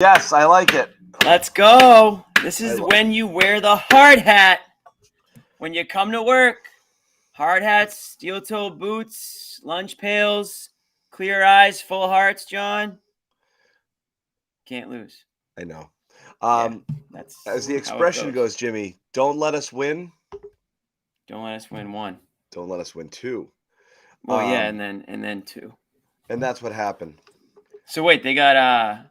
Yes, I like it. Let's go. This is when you wear the hard hat. When you come to work, hard hats, steel-toe boots, lunch pails, clear eyes, full hearts, John. Can't lose. I know. That's As the how it expression goes, Jimmy, don't let us win. Don't let us win one. Don't let us win two. Well, and then two. And that's what happened. So wait, they got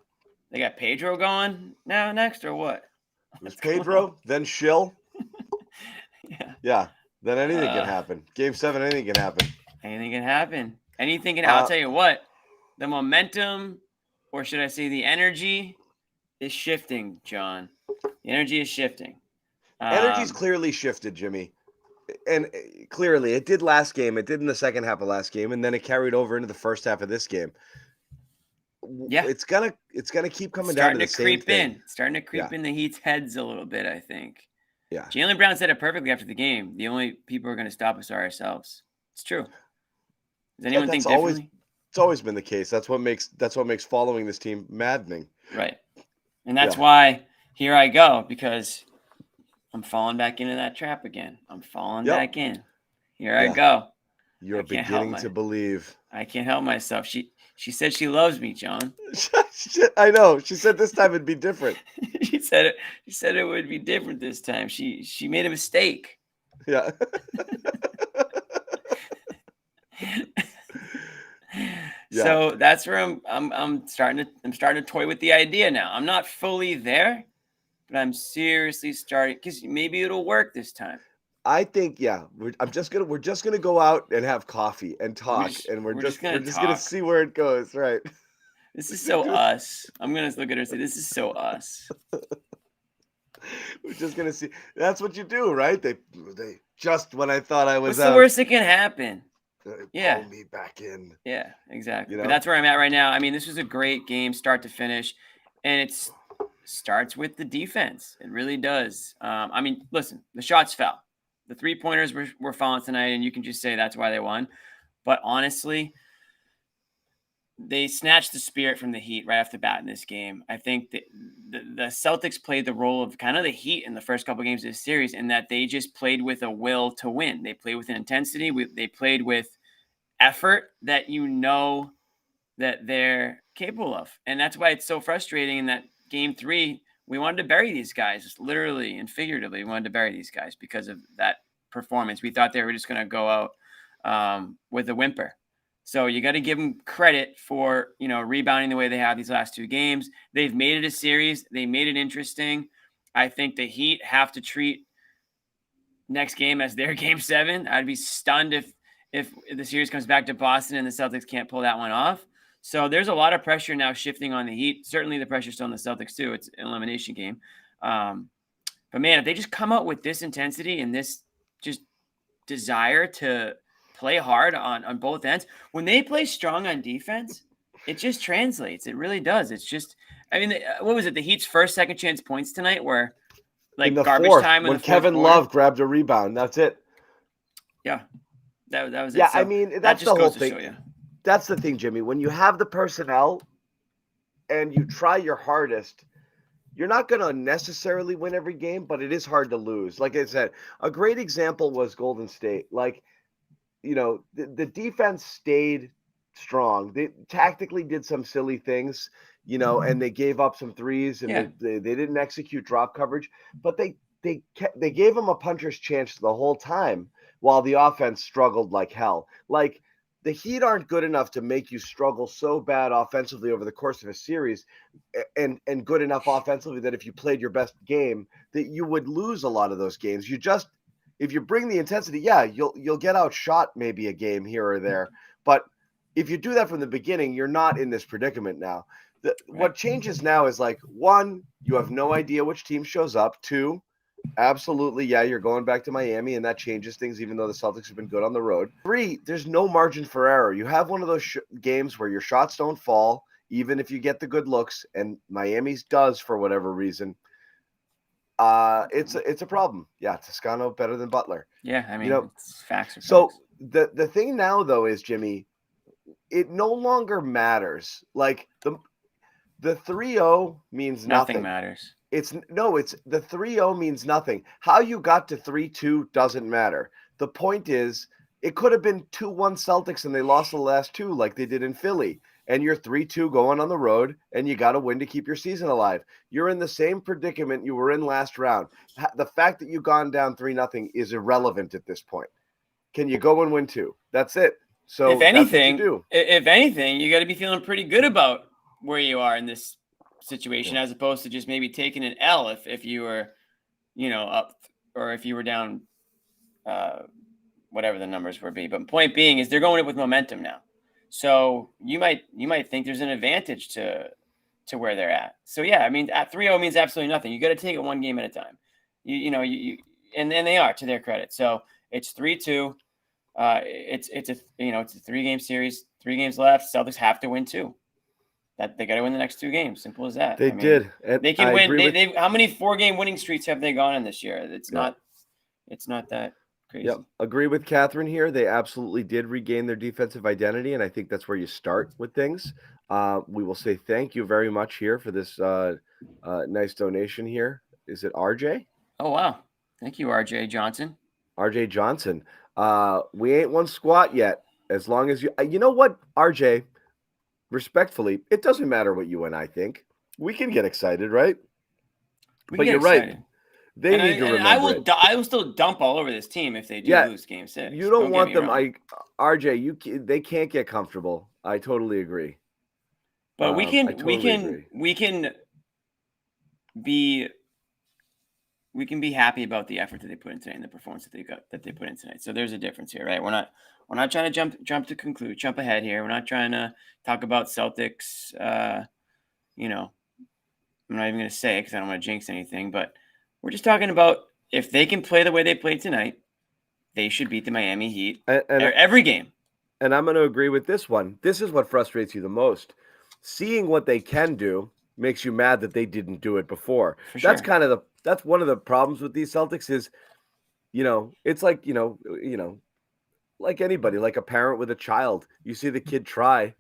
Pedro going now next or what? It was Pedro, then Schill. Yeah. Then anything can happen. Game 7, anything can happen. Anything can happen. Anything can happen. I'll tell you what, the momentum, or should I say the energy, is shifting, John. The energy is shifting. Energy's clearly shifted, Jimmy. And clearly, it did last game. It did in the second half of last game, and then it carried over into the first half of this game. Yeah, it's gonna keep coming down to the same thing. Starting to creep in the Heat's heads a little bit, I think. Yeah, Jaylen Brown said it perfectly after the game. The only people who are going to stop us are ourselves. It's true. Does anyone think differently? It's always been the case. That's what makes following this team maddening. Right, and that's why here I go, because I'm falling back into that trap again. I'm falling back in. Here I go. You're beginning to believe. I can't help myself. She said she loves me, John. I know. She said this time it'd be different. She said it would be different this time. She made a mistake. Yeah. So that's where I'm starting to toy with the idea now. I'm not fully there, but I'm seriously starting, because maybe it'll work this time. I think we're just gonna go out and have coffee and talk, and we're just gonna see where it goes. Right. This is so us. I'm gonna look at her and say, "This is so us." We're just gonna see. That's what you do, right? They just when I thought I was. What's the worst that can happen? Pull me back in. Yeah, exactly. But that's where I'm at right now. I mean, this was a great game, start to finish, and it starts with the defense. It really does. I mean, listen, the shots fell. The 3-pointers were falling tonight, and you can just say that's why they won. But honestly, they snatched the spirit from the Heat right off the bat in this game. I think the Celtics played the role of kind of the Heat in the first couple of games of this series, in that they just played with a will to win. They played with an intensity. They played with effort that that they're capable of. And that's why it's so frustrating in that game 3. We wanted to bury these guys, literally and figuratively. We wanted to bury these guys because of that performance. We thought they were just going to go out with a whimper. So you got to give them credit for, rebounding the way they have these last 2 games. They've made it a series. They made it interesting. I think the Heat have to treat next game as their game 7. I'd be stunned if the series comes back to Boston and the Celtics can't pull that one off. So there's a lot of pressure now shifting on the Heat. Certainly the pressure's still on the Celtics too. It's an elimination game. But man, if they just come out with this intensity and this just desire to play hard on both ends, when they play strong on defense, it just translates. It really does. It's just, I mean, what was it? The Heat's first second chance points tonight were like garbage time when Kevin Love grabbed a rebound. That's it. Yeah. That was it. Yeah, So I mean, that's the whole thing. That's the thing, Jimmy. When you have the personnel and you try your hardest, you're not going to necessarily win every game, but it is hard to lose. Like I said, a great example was Golden State. Like, the defense stayed strong. They tactically did some silly things, and they gave up some threes, and they didn't execute drop coverage, but they gave them a puncher's chance the whole time while the offense struggled like hell. Like, the Heat aren't good enough to make you struggle so bad offensively over the course of a series, and good enough offensively that if you played your best game, that you would lose a lot of those games. If you bring the intensity, you'll get outshot maybe a game here or there. But if you do that from the beginning, you're not in this predicament now. What changes now is, like, 1, you have no idea which team shows up. 2, absolutely, you're going back to Miami, and that changes things, even though the Celtics have been good on the road. 3, there's no margin for error. You have one of those games where your shots don't fall, even if you get the good looks, and Miami's does for whatever reason. It's a problem. Yeah, Toscano better than Butler. Yeah, I mean, it's facts. So the thing now, though, is, Jimmy, it no longer matters. Like, The 3-0 means nothing. matters. It's the 3-0 means nothing. How you got to 3-2 doesn't matter. The point is, it could have been 2-1 Celtics and they lost the last two like they did in Philly. And you're 3-2 going on the road, and you got to win to keep your season alive. You're in the same predicament you were in last round. The fact that you've gone down 3-0 is irrelevant at this point. Can you go and win 2? That's it. So if anything, that's what you do. If anything, you got to be feeling pretty good about where you are in this situation, as opposed to just maybe taking an L if you were, up, or if you were down, whatever the numbers would be. But point being is they're going in with momentum now. So you might think there's an advantage to where they're at. So yeah, I mean, at 3-0 means absolutely nothing. You got to take it one game at a time. And they are, to their credit. So it's 3-2. It's a 3-game series, 3 games left. Celtics have to win 2. That they got to win the next 2 games. Simple as that. They did. And they can win. How many 4-game winning streaks have they gone in this year? It's not that crazy. Yep. Agree with Catherine here. They absolutely did regain their defensive identity, and I think that's where you start with things. We will say thank you very much here for this nice donation here. Is it RJ? Oh, wow. Thank you, RJ Johnson. RJ Johnson. We ain't won squat yet. As long as you know what, RJ, respectfully, it doesn't matter what you and I think. We can get excited, right? But you're right. They need to remember I will still dump all over this team if they do lose Game 6. You don't want them. RJ, they can't get comfortable. I totally agree. But we can be happy about the effort that they put in tonight and the performance that they put in tonight. So there's a difference here, right? We're not trying to jump ahead here. We're not trying to talk about Celtics. I'm not even going to say it because I don't want to jinx anything, but we're just talking about if they can play the way they played tonight, they should beat the Miami Heat every game. And I'm going to agree with this one. This is what frustrates you the most. Seeing what they can do makes you mad that they didn't do it before. Sure. That's one of the problems with these Celtics is, it's like, like anybody, like a parent with a child. You see the kid try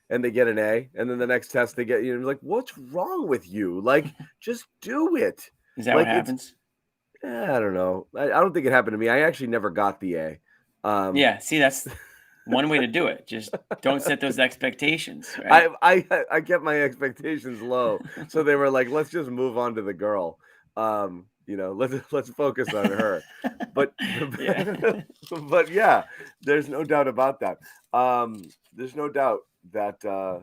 and they get an A, and then the next test they get, like, what's wrong with you? Like, just do it. Is that what happens? I don't know. I don't think it happened to me. I actually never got the A. Yeah, see, that's one way to do it. Just don't set those expectations. Right? I kept my expectations low, so they were like, let's just move on to the girl. Let's focus on her. But but yeah, there's no doubt about that. There's no doubt that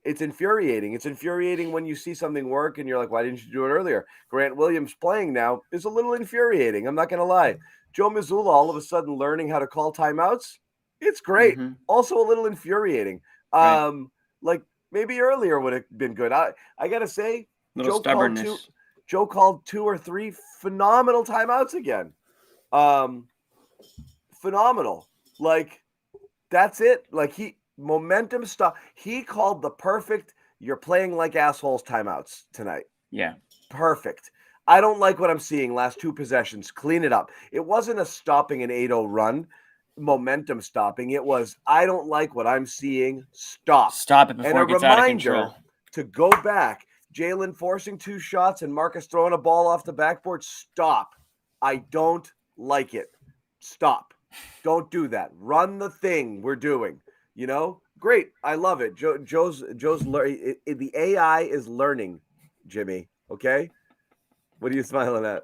it's infuriating. It's infuriating when you see something work and you're like, why didn't you do it earlier? Grant Williams playing now is a little infuriating. I'm not going to lie. Joe Mazzulla all of a sudden learning how to call timeouts. It's great. Mm-hmm. Also a little infuriating. Right. Like maybe earlier would have been good. I got to say, Joe called 2 or 3 phenomenal timeouts again. Phenomenal. Like, that's it. Like, momentum stuff. He called the perfect, you're playing like assholes timeouts tonight. Yeah. Perfect. I don't like what I'm seeing last 2 possessions. Clean it up. It wasn't a stopping an 8-0 run, momentum stopping. It was, I don't like what I'm seeing. Stop. Stop it before it gets out of control. To go back. Jalen forcing 2 shots and Marcus throwing a ball off the backboard. Stop. I don't like it. Stop. Don't do that. Run the thing we're doing. Great. I love it. Joe's the AI is learning, Jimmy. Okay. What are you smiling at?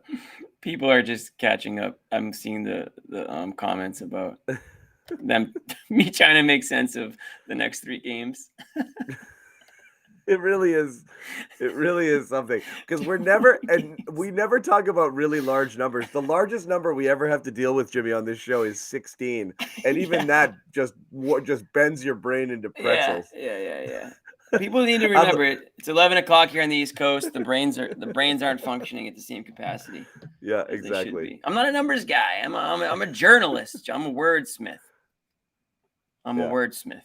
People are just catching up. I'm seeing the comments about me trying to make sense of the next 3 games. It really is something because we never talk about really large numbers. The largest number we ever have to deal with, Jimmy, on this show is 16, and even that just bends your brain into pretzels. Yeah. People need to remember it's 11 o'clock here on the East Coast. The brains aren't functioning at the same capacity. Yeah, exactly. I'm not a numbers guy. I'm a journalist. I'm a wordsmith. A wordsmith.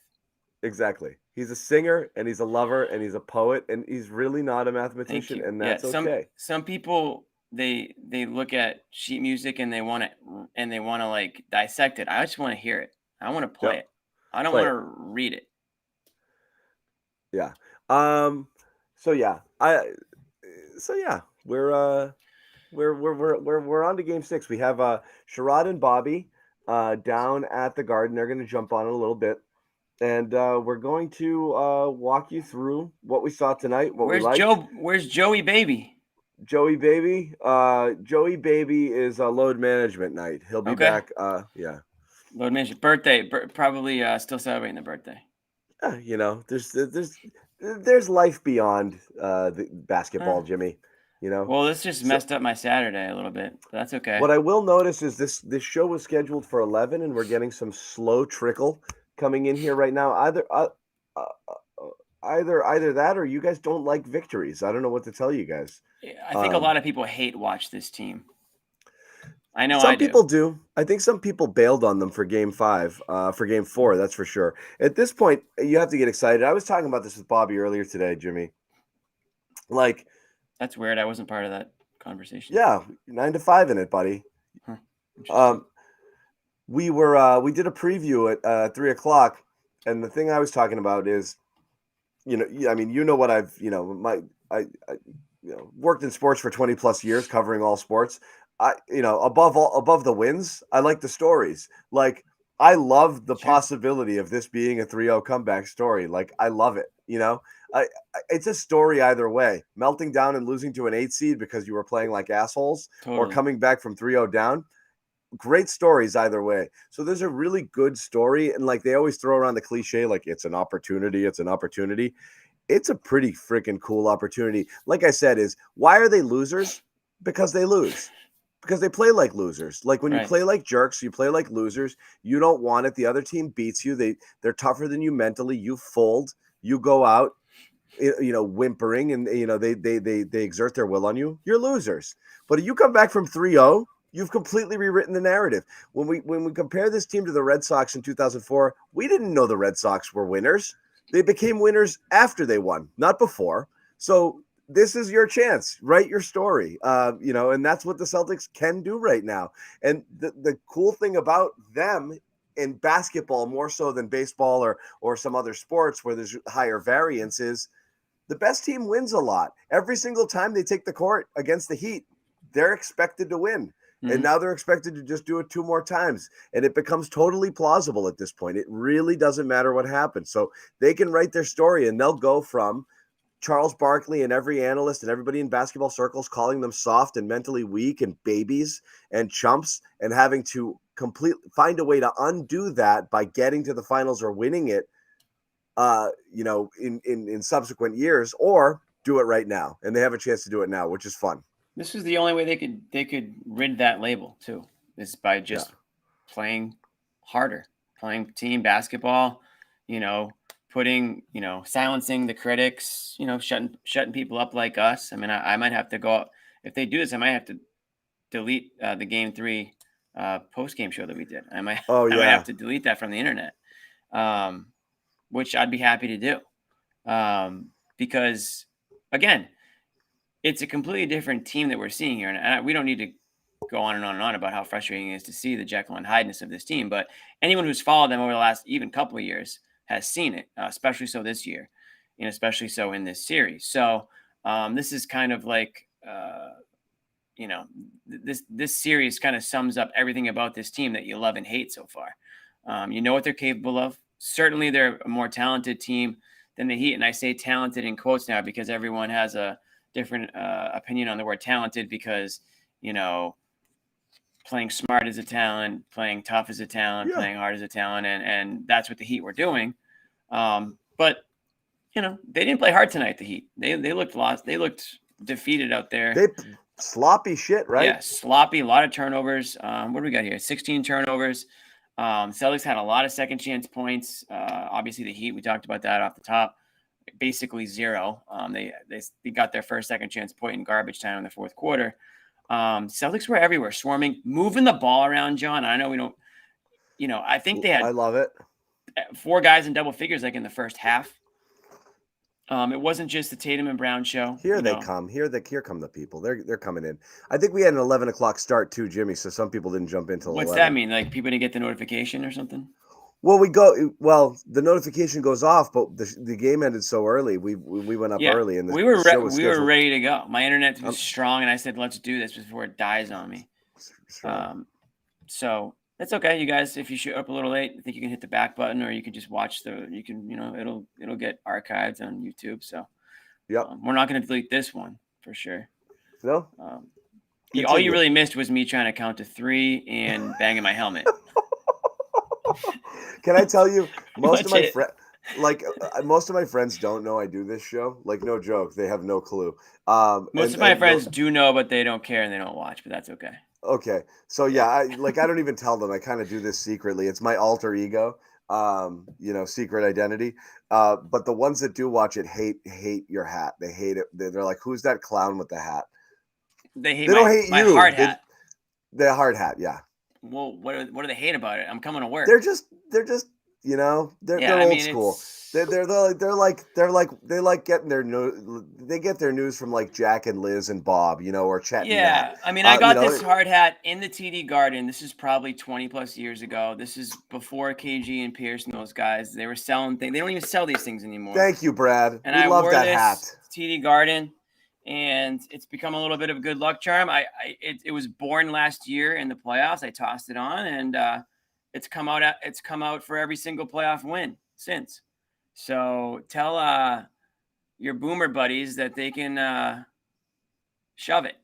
Exactly. He's a singer and he's a lover and he's a poet and he's really not a mathematician, and that's okay. Some people they look at sheet music and they want to like dissect it. I just want to hear it. I want to play it. I don't want to read it. Yeah. So yeah, we're on to game 6. We have Sherrod and Bobby down at the Garden. They're going to jump on in a little bit, and we're going to walk you through what we saw tonight, what we liked. Where's Joey Baby? Joey Baby is load management night. He'll be back. Yeah. Load management birthday. Probably still celebrating the birthday. There's life beyond the basketball, Jimmy. Well, this just messed up my Saturday a little bit. But that's okay. What I will notice is this show was scheduled for 11, and we're getting some slow trickle coming in here right now. Either that, or you guys don't like victories. I don't know what to tell you guys. I think a lot of people hate watch this team. I know some people do. I think some people bailed on them for game 5, for game 4. That's for sure. At this point, you have to get excited. I was talking about this with Bobby earlier today, Jimmy. Like, that's weird. I wasn't part of that conversation. Yeah, 9 to 5 in it, buddy. We did a preview at 3:00, and the thing I was talking about is, what I've, I worked in sports for 20 plus years, covering all sports. Above the wins, I like the stories. Like, I love the possibility of this being a 3-0 comeback story. Like, I love it. It's a story either way. Melting down and losing to an 8 seed because you were playing like assholes, or coming back from 3-0 down. Great stories either way. So there's a really good story, and like they always throw around the cliche, like it's an opportunity. It's a pretty freaking cool opportunity. Like I said, why are they losers? Because they lose. Because they play like losers. Like when you play like jerks, you play like losers. You don't want it. The other team beats you. They're tougher than you mentally. You fold. You go out, whimpering, and they exert their will on you. You're losers. But if you come back from 3-0, you've completely rewritten the narrative. When we compare this team to the Red Sox in 2004, we didn't know the Red Sox were winners. They became winners after they won, not before. So this is your chance. Write your story. And that's what the Celtics can do right now. And the cool thing about them in basketball, more so than baseball or some other sports where there's higher variance, is the best team wins a lot. Every single time they take the court against the Heat, they're expected to win. Mm-hmm. And now they're expected to just do it 2 more times. And it becomes totally plausible at this point. It really doesn't matter what happens. So they can write their story, and they'll go from Charles Barkley and every analyst and everybody in basketball circles calling them soft and mentally weak and babies and chumps, and having to find a way to undo that by getting to the finals or winning it, in subsequent years, or do it right now. And they have a chance to do it now, which is fun. This is the only way they could rid that label too, is by just playing harder, playing team basketball, putting, silencing the critics, shutting people up like us. I mean, I might have to go, if they do this, I might have to delete the game 3 post-game show that we did. I might have to delete that from the internet, which I'd be happy to do. Because again, it's a completely different team that we're seeing here. And we don't need to go on and on and on about how frustrating it is to see the Jekyll and Hyde-ness of this team. But anyone who's followed them over the last even couple of years has seen it, especially so this year, and especially so in this series. So this is kind of like, this series kind of sums up everything about this team that you love and hate so far. What they're capable of. Certainly they're a more talented team than the Heat. And I say talented in quotes now because everyone has a different opinion on the word talented, because, playing smart is a talent, playing tough is a talent, playing hard is a talent. And that's what the Heat were doing. But, they didn't play hard tonight, the Heat. They looked lost. They looked defeated out there. Sloppy shit, right? Yeah, sloppy, a lot of turnovers. What do we got here? 16 turnovers. Celtics had a lot of second chance points. Obviously, the Heat, we talked about that off the top. Basically 0. They got their first second chance point in garbage time in the fourth quarter. Celtics were everywhere, swarming, moving the ball around, John. I know we don't, I think they had, I love it, 4 guys in double figures like in the first half. It wasn't just the Tatum and Brown show. Here they come. Here come the people. They're coming in. I think we had an 11 o'clock start too, Jimmy. So some people didn't jump in till 11. What's that mean? Like people didn't get the notification or something? Well, the notification goes off, but the game ended so early. We went up early, and the show was we were scheduled. ready to go. My internet was strong, and I said, "Let's do this before it dies on me." So that's okay, you guys. If you show up a little late, I think you can hit the back button, or you can just watch it'll get archived on YouTube. So we're not going to delete this one for sure. No. All you really missed was me trying to count to 3 and banging my helmet. Can I tell you, most of my friends don't know I do this show. Like, no joke, they have no clue. Most of my friends do know, but they don't care and they don't watch. But that's okay. Okay, so yeah, I don't even tell them. I kind of do this secretly. It's my alter ego, secret identity. But the ones that do watch it hate your hat. They hate it. They're like, "Who's that clown with the hat?" They don't hate my hard hat. The hard hat, yeah. Well, what do they hate about it? I'm coming to work. They're just they're old school. They like getting their news. They get their news from like Jack and Liz and Bob, or Chet. Yeah, I mean, I got this hard hat in the TD Garden. This is probably 20 plus years ago. This is before KG and Pierce and those guys. They were selling things. They don't even sell these things anymore. Thank you, Brad. And I love that hat. TD Garden, and it's become a little bit of a good luck charm. It was born last year in the playoffs. I tossed it on, and it's come out for every single playoff win since. So tell your boomer buddies that they can shove it.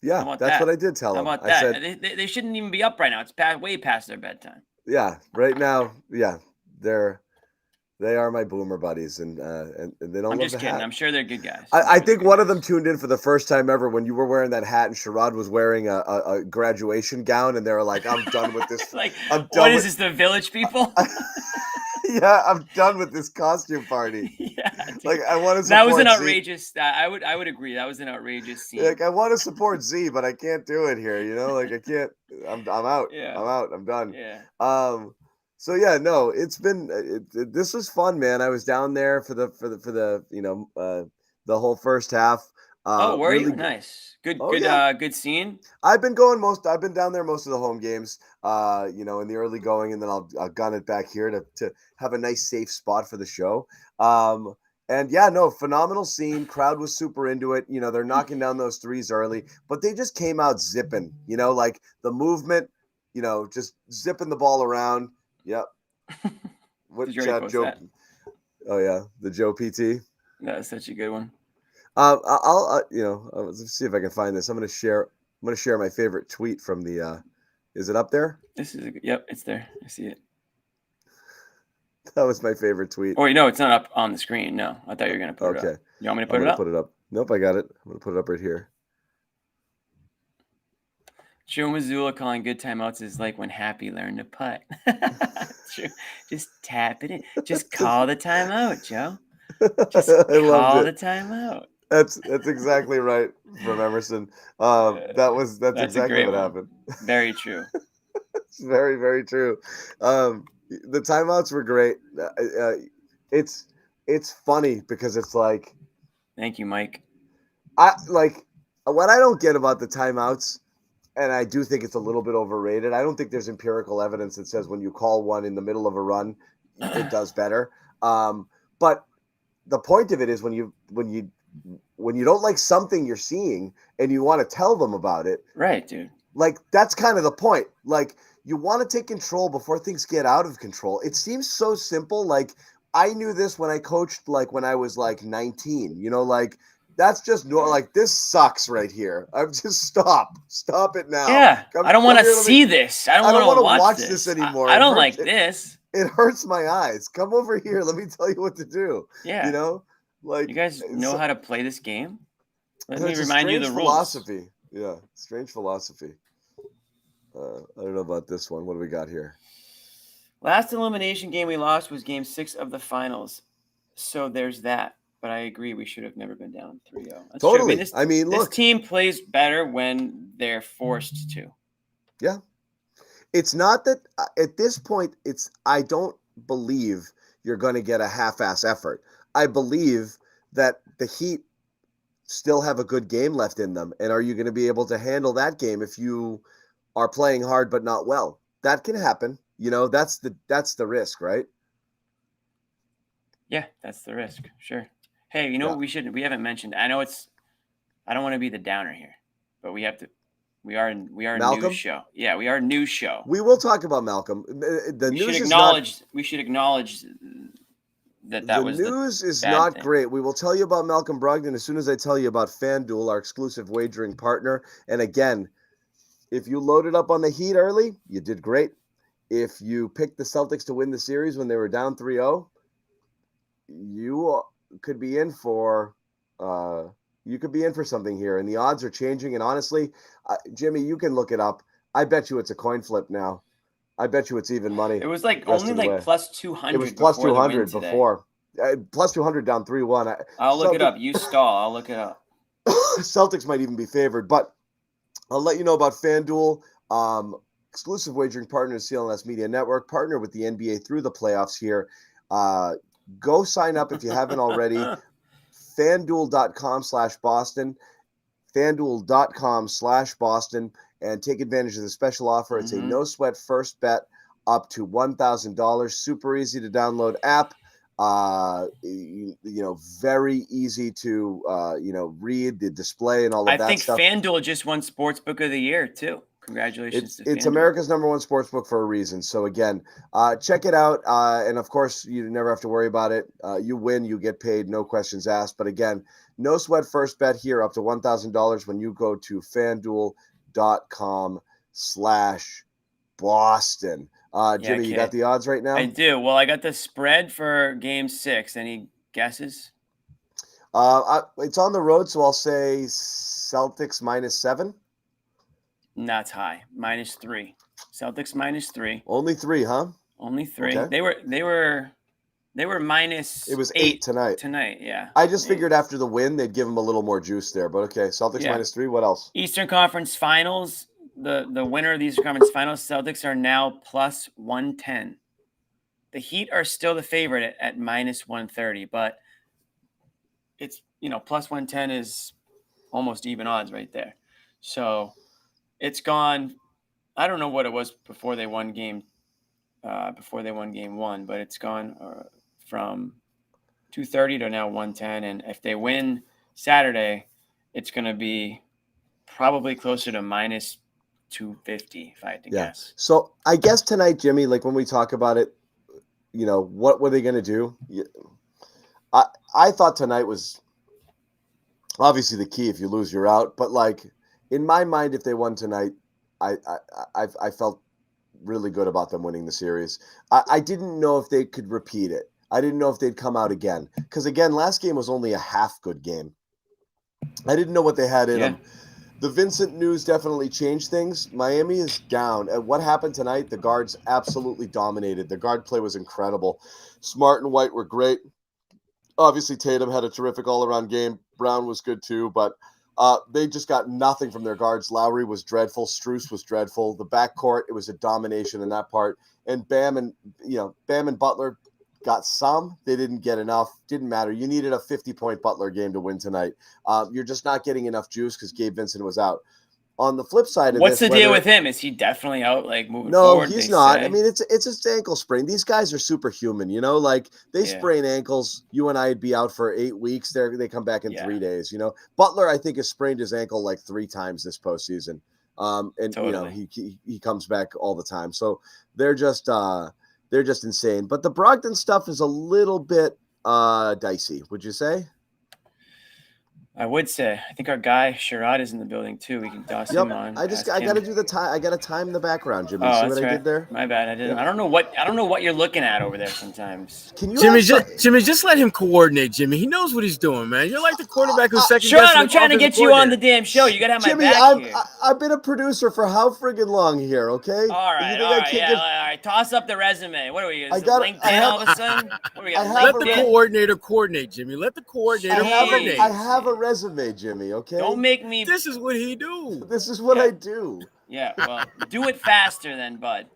Yeah, that's what I did tell them. How about that? Said, they shouldn't even be up right now. It's way past their bedtime. Yeah, right now, yeah, they are my boomer buddies, and they don't. I'm love just the kidding. hat. I'm sure they're good guys. I think one of them tuned in for the first time ever when you were wearing that hat and Sherrod was wearing a graduation gown, and they were like, "I'm done with this." What is this? The Village people? Yeah, I'm done with this costume party. Yeah, like I want to. That was an outrageous. I would agree. That was an outrageous scene. Like I want to support Z, but I can't do it here. Like I can't. I'm out. Yeah. I'm out. I'm done. Yeah. So yeah, no, it's been this was fun, man. I was down there for the the whole first half. Were you? Nice. Good scene. I've been down there most of the home games, in the early going, and then I'll gun it back here to have a nice safe spot for the show. And yeah, no, phenomenal scene. Crowd was super into it. They're knocking down those threes early, but they just came out zipping, like the movement, just zipping the ball around. Yep. What Joe? Oh yeah, the Joe PT. That's such a good one. I'll let's see if I can find this. I'm gonna share my favorite tweet from the. Is it up there? Yep, it's there. I see it. That was my favorite tweet. Oh, no, it's not up on the screen. No, I thought you were gonna put it up. Okay. You want me to put it up? Put it up. Nope, I got it. I'm gonna put it up right here. Joe Mazzulla calling good timeouts is like when Happy learned to putt. Just tap it in. Just call the timeout, Joe. Just call the timeout. That's exactly right from Emerson. That's exactly what happened. Very true. It's very, very true. The timeouts were great. It's funny because it's like. Thank you, Mike. What I don't get about the timeouts. And I do think it's a little bit overrated. I don't think there's empirical evidence that says when you call one in the middle of a run, it does better. But the point of it is when you don't like something you're seeing and you want to tell them about it. Right, dude. Like that's kind of the point. Like you want to take control before things get out of control. It seems so simple. Like I knew this when I coached, like when I was like 19, that's just like this sucks right here. I'm just stop it now. Yeah, I don't want to see this. I don't want to watch this anymore. I don't like this. It hurts my eyes. Come over here. Let me tell you what to do. Yeah, like you guys know how to play this game. Let me remind you the rules. Philosophy. Yeah, strange philosophy. I don't know about this one. What do we got here? Last elimination game we lost was game 6 of the finals. So there's that. But I agree, we should have never been down 3-0. That's totally. True. I mean, look, this team plays better when they're forced to. Yeah. It's not that at this point, I don't believe you're going to get a half-ass effort. I believe that the Heat still have a good game left in them. And are you going to be able to handle that game if you are playing hard but not well? That can happen. That's the risk, right? Yeah, that's the risk. Sure. Hey, we haven't mentioned. I know I don't want to be the downer here, but we have to. We are a Malcolm? news show. Yeah, we are a news show. We will talk about Malcolm. The we news should is acknowledge. We should acknowledge that the was news the is bad not thing. great. We will tell you about Malcolm Brogdon as soon as I tell you about FanDuel, our exclusive wagering partner. And again, if you loaded up on the Heat early, you did great. If you picked the Celtics to win the series when they were down 3-0, you could be in for something here. And the odds are changing. And honestly, Jimmy, you can look it up. I bet you it's a coin flip now. I bet you it's even money. It was only plus 200. It was plus 200 before. Plus 200 down 3-1. I'll look it up. You stall. I'll look it up. Celtics might even be favored, but I'll let you know about FanDuel. Exclusive wagering partner to CLNS Media Network, partner with the NBA through the playoffs here. Go sign up if you haven't already. FanDuel.com/Boston. FanDuel.com/Boston. And take advantage of the special offer. It's a no sweat first bet up to $1,000. Super easy to download app. Very easy to read the display and all of that stuff. I think FanDuel just won Sportsbook of the Year too. Congratulations to FanDuel. It's America's #1 sportsbook for a reason. So again, check it out. And of course, you never have to worry about it. You win, you get paid, no questions asked. But again, no sweat first bet here up to $1,000 when you go to FanDuel.com/Boston. Jimmy, you got the odds right now? I do. Well, I got the spread for Game 6. Any guesses? It's on the road, so I'll say Celtics -7. That's high. -3. Celtics -3. Only 3, huh? Only 3. Okay. They were minus. It was 8 tonight. Tonight, yeah. I just figured after the win they'd give them a little more juice there, but okay. Celtics -3. What else? Eastern Conference Finals. The winner of the Eastern Conference Finals, Celtics, are now plus 110. The Heat are still the favorite at minus 130, but it's plus 110 is almost even odds right there. So it's gone. I don't know what it was before they won game 1, but it's gone from 230 to now 110. And if they win Saturday, it's going to be probably closer to minus 250 if I had to guess. So I guess tonight, Jimmy, like when we talk about it, what were they going to do? I thought tonight was obviously the key. If you lose, you're out. But like in my mind, if they won tonight, I felt really good about them winning the series. I didn't know if they could repeat it. I didn't know if they'd come out again. Because again, last game was only a half good game. I didn't know what they had in them. The Vincent news definitely changed things. Miami is down. And what happened tonight? The guards absolutely dominated. The guard play was incredible. Smart and White were great. Obviously, Tatum had a terrific all-around game. Brown was good too, but they just got nothing from their guards. Lowry was dreadful. Strus was dreadful. The backcourt, it was a domination in that part. And Bam and Butler got some. They didn't get enough. Didn't matter. You needed a 50-point Butler game to win tonight. You're just not getting enough juice because Gabe Vincent was out. On the flip side of what's the deal with him? Is he definitely out moving forward? No, he's not. I mean, it's his ankle sprain. These guys are superhuman, like they sprain ankles. You and I would be out for 8 weeks. They come back in 3 days. Butler, I think, has sprained his ankle like 3 times this postseason. And totally. He comes back all the time. So they're just insane. But the Brogdon stuff is a little bit dicey, would you say? I would say. I think our guy Sherrod is in the building too. We can toss him on. I got to do the time. I got to time the background, Jimmy. Oh, see what I did there? My bad. I didn't. I don't know what you're looking at over there sometimes. Can you Jimmy, just let him coordinate, Jimmy. He knows what he's doing, man. You're like the quarterback who's second guessing. Sherrod, I'm trying to get you on the damn show. You got to have my back here. I've been a producer for how friggin' long here, okay? All right. All right. Toss up the resume. What are we? LinkedIn all of a sudden? What are we got? Let the coordinator coordinate, Jimmy. Let the coordinator coordinate. I have a resume, Jimmy. Okay. Don't make me. This is what he do. This is what I do. Yeah. Well, do it faster then, bud.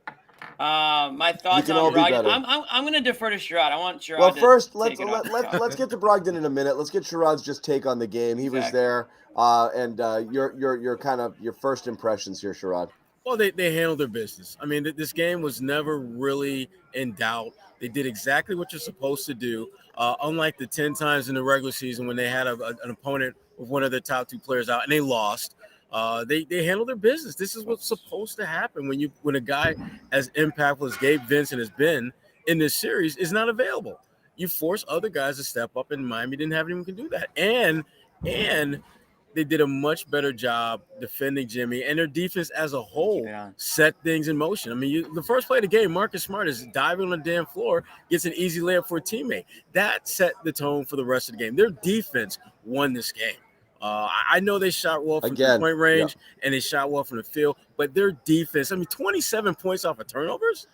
My thoughts on Brogdon. I'm going to defer to Sherrod. I want Sherrod. Well, first let's get to Brogdon in a minute. Let's get Sherrod's just take on the game. He was there, and your kind of your first impressions here, Sherrod. Well, they handled their business. I mean, this game was never really in doubt. They did exactly what you're supposed to do. Unlike the 10 times in the regular season when they had an opponent with one of their top 2 players out and they lost, they handled their business. This is what's supposed to happen when a guy as impactful as Gabe Vincent has been in this series is not available. You force other guys to step up, and Miami didn't have anyone who can do that. And they did a much better job defending Jimmy, and their defense as a whole set things in motion. I mean, the first play of the game, Marcus Smart is diving on the damn floor, gets an easy layup for a teammate. That set the tone for the rest of the game. Their defense won this game. I know they shot well from three-point range, and they shot well from the field, but their defense, I mean, 27 points off of turnovers,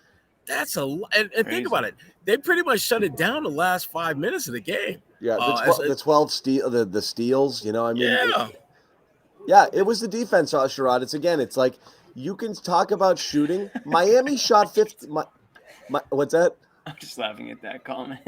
that's a lot. And think about it. They pretty much shut it down the last 5 minutes of the game. Yeah, the 12 the steals, you know, I mean, it was the defense, Sherrod. It's like you can talk about shooting. Miami shot 50. What's that? I'm just laughing at that comment.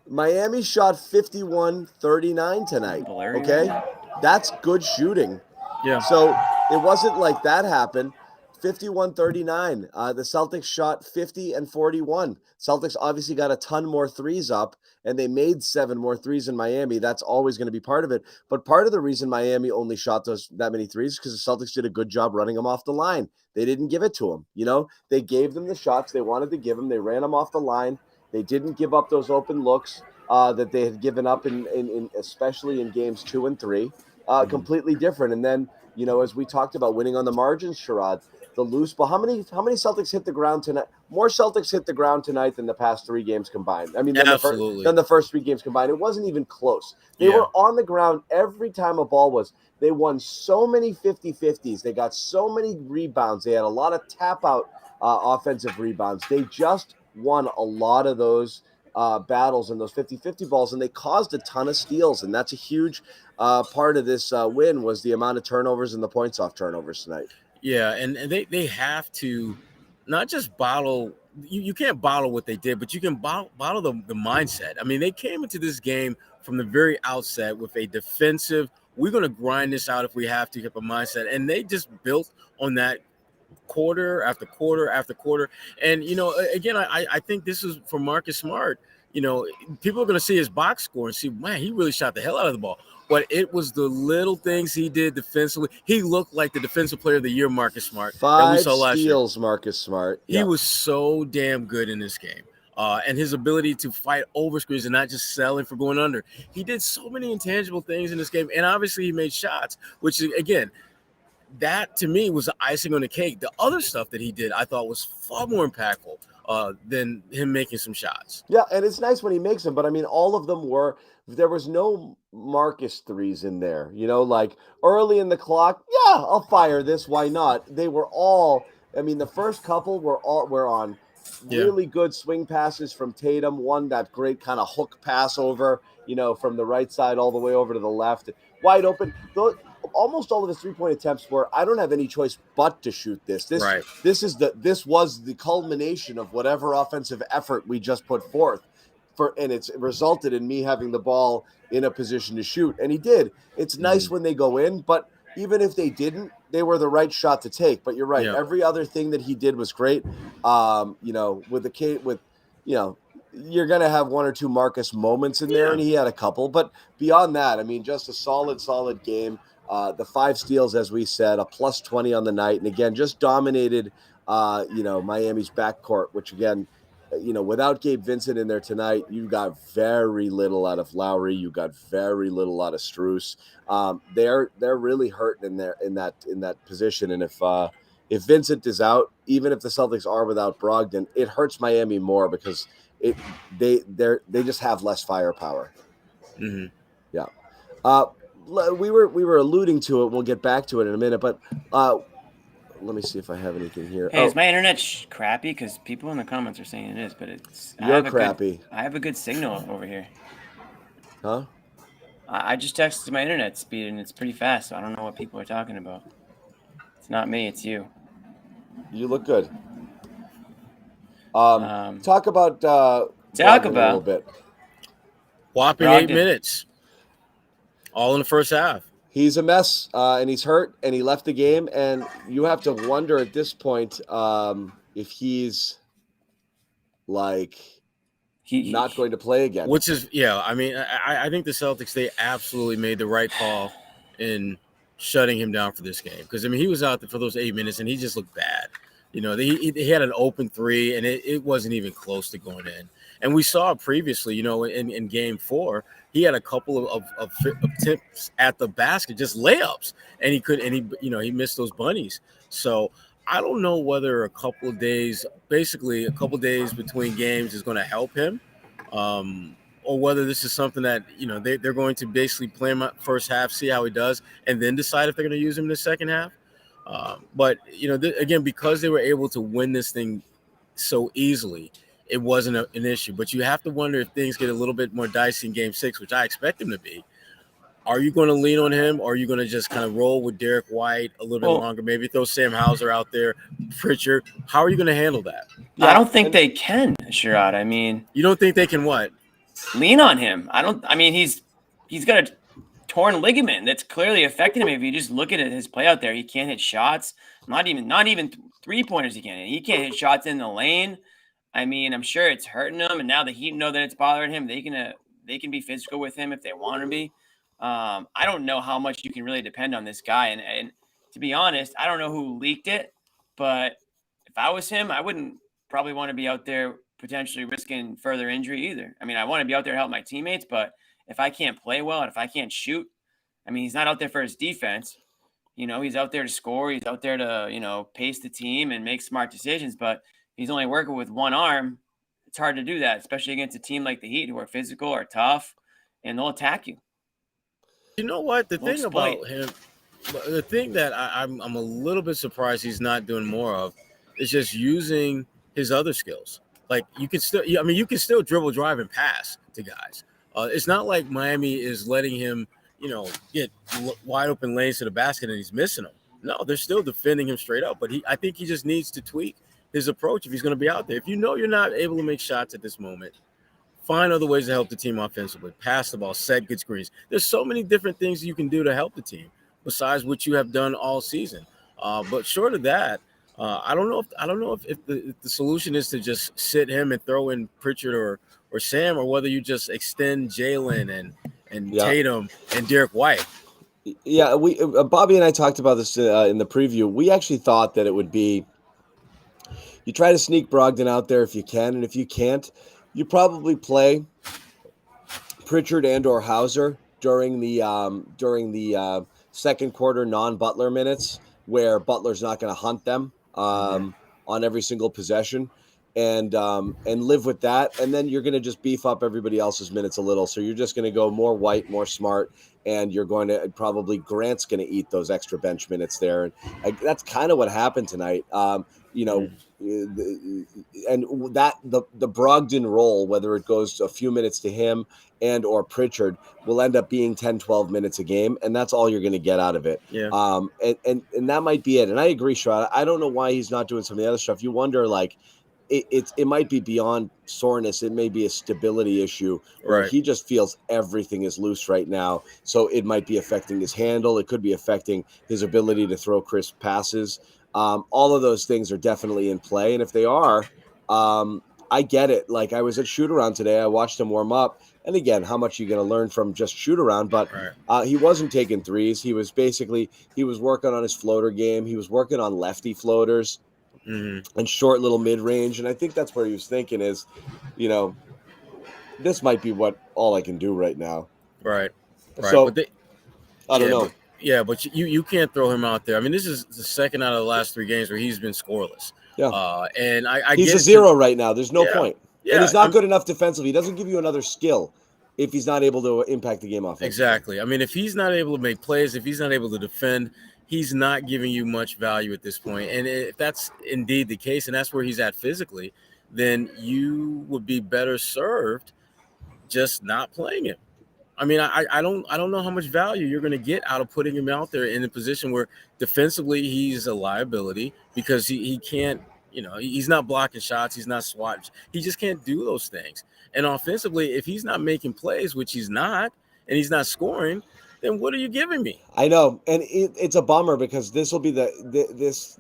Miami shot 51-39 tonight. Okay, that's good shooting. Yeah. So it wasn't like that happened. 51-39. The Celtics shot 50 and 41. Celtics obviously got a ton more threes up, and they made 7 more threes in Miami. That's always going to be part of it. But part of the reason Miami only shot that many threes is because the Celtics did a good job running them off the line. They didn't give it to them. You know, they gave them the shots they wanted to give them. They ran them off the line. They didn't give up those open looks that they had given up in especially in games 2 and 3. Completely different. And then, you know, as we talked about winning on the margins, Sherrod, the loose ball. How many Celtics hit the ground tonight? More Celtics hit the ground tonight than the past 3 games combined. I mean, than the first 3 games combined. It wasn't even close. They were on the ground every time a ball was. They won so many 50-50s. They got so many rebounds. They had a lot of tap-out offensive rebounds. They just won a lot of those battles and those 50-50 balls, and they caused a ton of steals. And that's a huge part of this win was the amount of turnovers and the points off turnovers tonight. Yeah, and they have to not just bottle. You can't bottle what they did, but you can bottle the mindset. I mean, they came into this game from the very outset with a defensive, we're going to grind this out if we have to, type of mindset. And they just built on that quarter after quarter after quarter. And, you know, again, I think this is for Marcus Smart. You know, people are going to see his box score and see, man, he really shot the hell out of the ball. But it was the little things he did defensively. He looked like the defensive player of the year, Marcus Smart. 5 steals, Marcus Smart. He was so damn good in this game. And his ability to fight over screens and not just selling for going under. He did so many intangible things in this game. And obviously he made shots, which, again, that to me was the icing on the cake. The other stuff that he did I thought was far more impactful than him making some shots. Yeah, and it's nice when he makes them, but I mean, all of them were, there was no Marcus threes in there, you know, like early in the clock, yeah, I'll fire this, why not? They were all, I mean, the first couple were on really good swing passes from Tatum, one that great kind of hook pass over, you know, from the right side all the way over to the left, wide open. Almost all of his 3-point attempts were, I don't have any choice but to shoot this. This was the culmination of whatever offensive effort we just put forth. And it's resulted in me having the ball in a position to shoot. And he did. It's nice when they go in, but even if they didn't, they were the right shot to take. But you're right. Yeah. Every other thing that he did was great. You know, you're going to have 1 or 2 Marcus moments in there, and he had a couple. But beyond that, I mean, just a solid game. The 5 steals, as we said, a plus 20 on the night. And again, just dominated, Miami's backcourt, which again, without Gabe Vincent in there tonight, you got very little out of Lowry. You got very little out of Strus. They're really hurting in that position. And if Vincent is out, even if the Celtics are without Brogdon, it hurts Miami more because they just have less firepower. Mm-hmm. Yeah. We were alluding to it. We'll get back to it in a minute, but let me see if I have anything here. Hey, is my internet crappy? Because people in the comments are saying it is, but it's you're crappy. I have a good signal over here. Huh? I just texted my internet speed and it's pretty fast, so I don't know what people are talking about. It's not me, it's you. You look good. Talk about a little bit. Whopping 8 minutes. All in the first half. He's a mess, and he's hurt, and he left the game. And you have to wonder at this point if he's like not going to play again. Which is, I mean, I think the Celtics, they absolutely made the right call in shutting him down for this game. Because, I mean, he was out there for those 8 minutes, and he just looked bad. You know, he had an open three, and it wasn't even close to going in. And we saw previously, you know, in game 4, he had a couple of attempts at the basket, just layups, and he missed those bunnies. So I don't know whether a couple of days between games is going to help him, or whether this is something that, you know, they're going to basically play him out first half, see how he does, and then decide if they're going to use him in the second half. But, you know, again, because they were able to win this thing so easily, it wasn't an issue. But you have to wonder if things get a little bit more dicey in game 6, which I expect them to be. Are you going to lean on him, or are you going to just kind of roll with Derek White a little bit longer? Maybe throw Sam Hauser out there, Pritchard. How are you going to handle that? I don't think they can, Sherrod. I mean, you don't think they can what? Lean on him. I mean, he's got a torn ligament that's clearly affecting him. If you just look at his play out there, he can't hit shots. Not even 3-pointers he can't hit. He can't hit shots in the lane. I mean, I'm sure it's hurting him. And now the Heat know that it's bothering him. They can be physical with him if they want to be. I don't know how much you can really depend on this guy. And to be honest, I don't know who leaked it, but if I was him, I wouldn't probably want to be out there potentially risking further injury either. I mean, I want to be out there to help my teammates, but if I can't play well and if I can't shoot, I mean, he's not out there for his defense. You know, he's out there to score. He's out there to, you know, pace the team and make smart decisions, but he's only working with one arm. It's hard to do that, especially against a team like the Heat who are physical or tough, and they'll attack you. You know what? The thing about him, the thing that I'm a little bit surprised he's not doing more of is just using his other skills. Like you can still dribble, drive, and pass to guys. It's not like Miami is letting him, you know, get wide open lanes to the basket and he's missing them. No, they're still defending him straight up. But I think he just needs to tweak his approach if he's going to be out there. If you know you're not able to make shots at this moment, find other ways to help the team offensively. Pass the ball, set good screens. There's so many different things you can do to help the team besides what you have done all season. But short of that, I don't know if the solution is to just sit him and throw in Pritchard or Sam, or whether you just extend Jalen and Tatum and Derek White. Yeah, we Bobby and I talked about this in the preview. We actually thought that it would be you try to sneak Brogdon out there if you can, and if you can't, you probably play Pritchard and or Hauser during the second quarter non-Butler minutes, where Butler's not going to hunt them on every single possession, and live with that. And then you're going to just beef up everybody else's minutes a little. So you're just going to go more White, more Smart, and you're going to probably Grant's going to eat those extra bench minutes there. And that's kind of what happened tonight. You know. And that the Brogdon role, whether it goes a few minutes to him and or Pritchard, will end up being 10, 12 minutes a game, and that's all you're going to get out of it. Yeah. And that might be it. And I agree, Sherrod. I don't know why he's not doing some of the other stuff. You wonder, like, it might be beyond soreness. It may be a stability issue where he just feels everything is loose right now. So it might be affecting his handle. It could be affecting his ability to throw crisp passes. All of those things are definitely in play. And if they are, I get it. Like, I was at shoot around today. I watched him warm up. And again, how much are you going to learn from just shoot around? But he wasn't taking threes. He was working on his floater game. He was working on lefty floaters and short little mid range. And I think that's where he was thinking is, you know, this might be all I can do right now. Right. So I don't know. But you can't throw him out there. I mean, this is the second out of the last 3 games where he's been scoreless. Yeah. And I he's a zero right now. There's no point. Yeah. And he's not good enough defensively. He doesn't give you another skill if he's not able to impact the game offensively. Exactly. I mean, if he's not able to make plays, if he's not able to defend, he's not giving you much value at this point. And if that's indeed the case, and that's where he's at physically, then you would be better served just not playing him. I mean, I don't know how much value you're going to get out of putting him out there in a position where defensively he's a liability because he can't, you know, he's not blocking shots. He's not swatting. He just can't do those things. And offensively, if he's not making plays, which he's not, and he's not scoring, then what are you giving me? I know, and it's a bummer because this will be this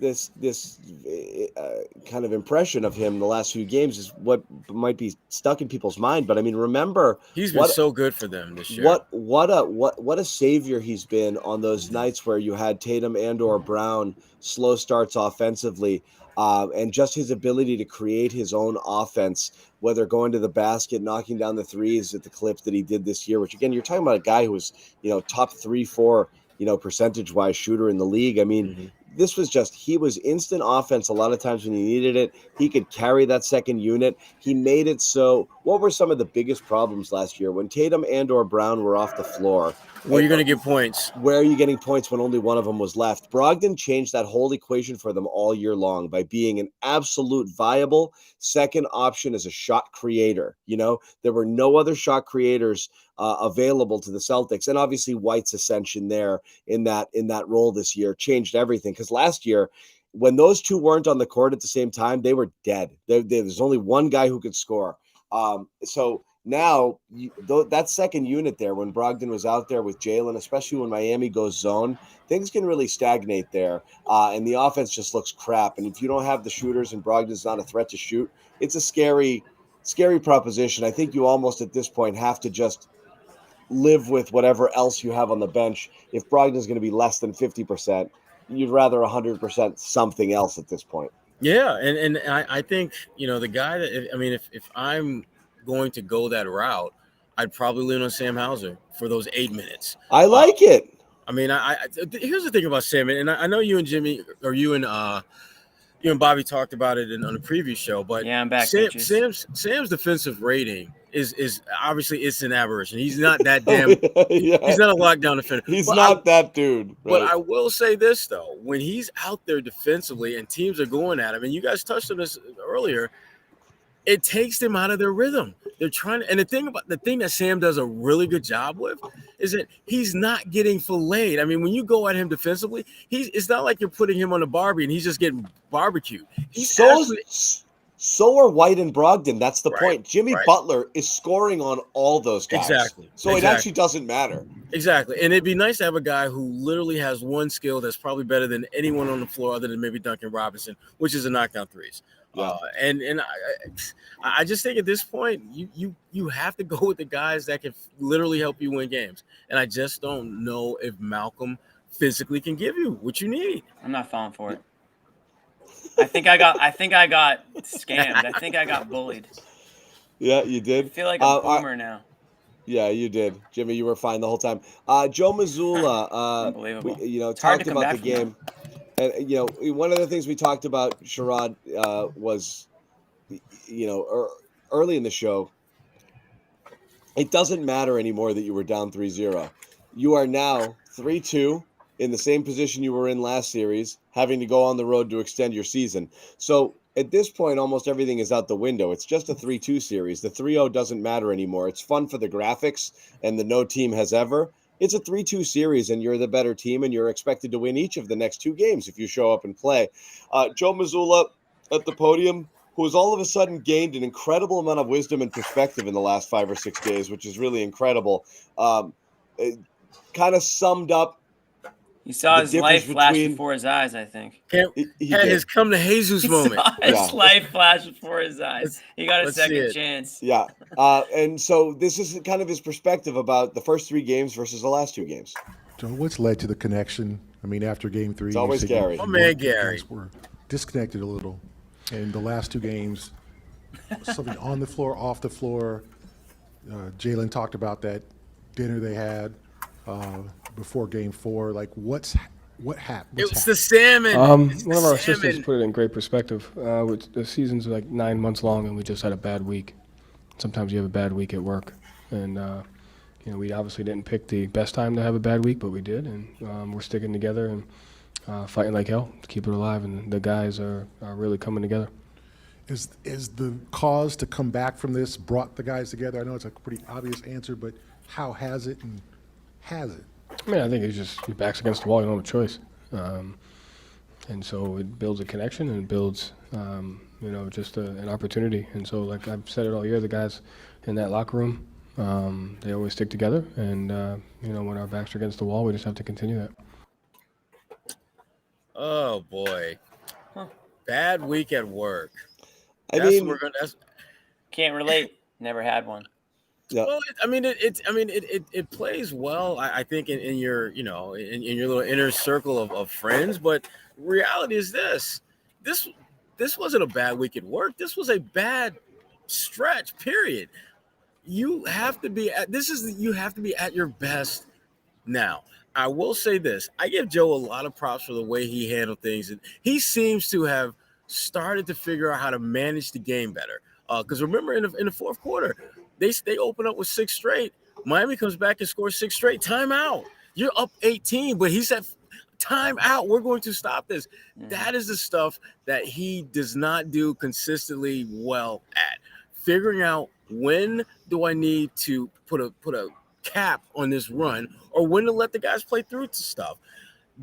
kind of impression of him the last few games is what might be stuck in people's mind. But I mean, remember, he's been so good for them this year. What a savior he's been on those nights where you had Tatum and/or Brown slow starts offensively. And just his ability to create his own offense, whether going to the basket, knocking down the threes at the clips that he did this year, which again, you're talking about a guy who was, top 3-4, percentage-wise shooter in the league. I mean, this was he was instant offense a lot of times when he needed it. He could carry that second unit. He made it so. What were some of the biggest problems last year when Tatum and/or Brown were off the floor? Where are you going to get points? Where are you getting points when only one of them was left? Brogdon changed that whole equation for them all year long by being an absolute viable second option as a shot creator. There were no other shot creators available to the Celtics, and obviously White's ascension there in that role this year changed everything. Because last year, when those two weren't on the court at the same time, they were dead. There's only one guy who could score. So now that second unit there, when Brogdon was out there with Jalen, especially when Miami goes zone, things can really stagnate there, and the offense just looks crap. And if you don't have the shooters and Brogdon's not a threat to shoot, it's a scary proposition. I think you almost at this point have to just live with whatever else you have on the bench. If Brogdon's going to be less than 50%, you'd rather 100% something else at this point. Yeah, and I think, the guy that, if I'm going to go that route, I'd probably lean on Sam Hauser for those 8 minutes. I like it. I mean, here's the thing about Sam, and I know you and Jimmy, or you and Bobby talked about it on a previous show, but yeah, I'm back. Sam's defensive rating is obviously it's an aberration. He's not that damn. He's not a lockdown defender. He's not that dude. Right? But I will say this though: when he's out there defensively and teams are going at him, and you guys touched on this earlier, it takes them out of their rhythm. They're trying to, and the thing that Sam does a really good job with is that he's not getting filleted. I mean, when you go at him defensively, it's not like you're putting him on a Barbie and he's just getting barbecued. So are White and Brogdon. That's the point. Jimmy Butler is scoring on all those guys. Exactly. So it actually doesn't matter. Exactly. And it'd be nice to have a guy who literally has one skill that's probably better than anyone on the floor other than maybe Duncan Robinson, which is a knockdown threes. Yeah. And I just think at this point, you have to go with the guys that can literally help you win games. And I just don't know if Malcolm physically can give you what you need. I'm not falling for it. I think I got scammed. I think I got bullied. Yeah, you did. I feel like a boomer now. Yeah, you did. Jimmy, you were fine the whole time. Joe Mazzulla, Unbelievable. Talked about the game. And, one of the things we talked about, Sherrod, was, early in the show, it doesn't matter anymore that you were down 3-0. You are now 3-2 in the same position you were in last series, having to go on the road to extend your season. So at this point, almost everything is out the window. It's just a 3-2 series. The 3-0 doesn't matter anymore. It's fun for the graphics and the no team has ever. It's a 3-2 series, and you're the better team, and you're expected to win each of the next two games if you show up and play. Joe Mazzulla at the podium, who has all of a sudden gained an incredible amount of wisdom and perspective in the last 5 or 6 days, which is really incredible. Kind of summed up. He saw his life flash before his eyes, I think. He had his come to Jesus moment. His life flash before his eyes. He got a second chance. Yeah. And so this is kind of his perspective about the first 3 games versus the last 2 games. So what's led to the connection? I mean, after game 3, it's always Gary. Oh, man, Gary. We're disconnected a little. And the last 2 games, something on the floor, off the floor. Jalen talked about that dinner they had before game 4. Like, what happened? It's the salmon. One of our assistants put it in great perspective. The season's like 9 months long, and we just had a bad week. Sometimes you have a bad week at work, and we obviously didn't pick the best time to have a bad week, but we did, and we're sticking together and fighting like hell to keep it alive. And the guys are really coming together. Is the cause to come back from this brought the guys together? I know it's a pretty obvious answer, but how has it, and has it? I mean, I think it's just your back's against the wall. You don't have a choice. And so it builds a connection, and it builds, just an opportunity. And so, like I've said it all year, the guys in that locker room, They always stick together, and when our backs are against the wall, we just have to continue that. Oh boy, bad week at work. Can't relate. Never had one. Yeah. Well, it plays well. I think in your in your little inner circle of friends. But reality is this wasn't a bad week at work. This was a bad stretch. Period. You have to be at your best now. I will say this. I give Joe a lot of props for the way he handled things. And he seems to have started to figure out how to manage the game better. Because remember, in the fourth quarter, they open up with 6 straight. Miami comes back and scores 6 straight. Timeout. You're up 18, but he said, timeout. We're going to stop this. Mm-hmm. That is the stuff that he does not do consistently well at. Figuring out when do I need to put a cap on this run, or when to let the guys play through to stuff.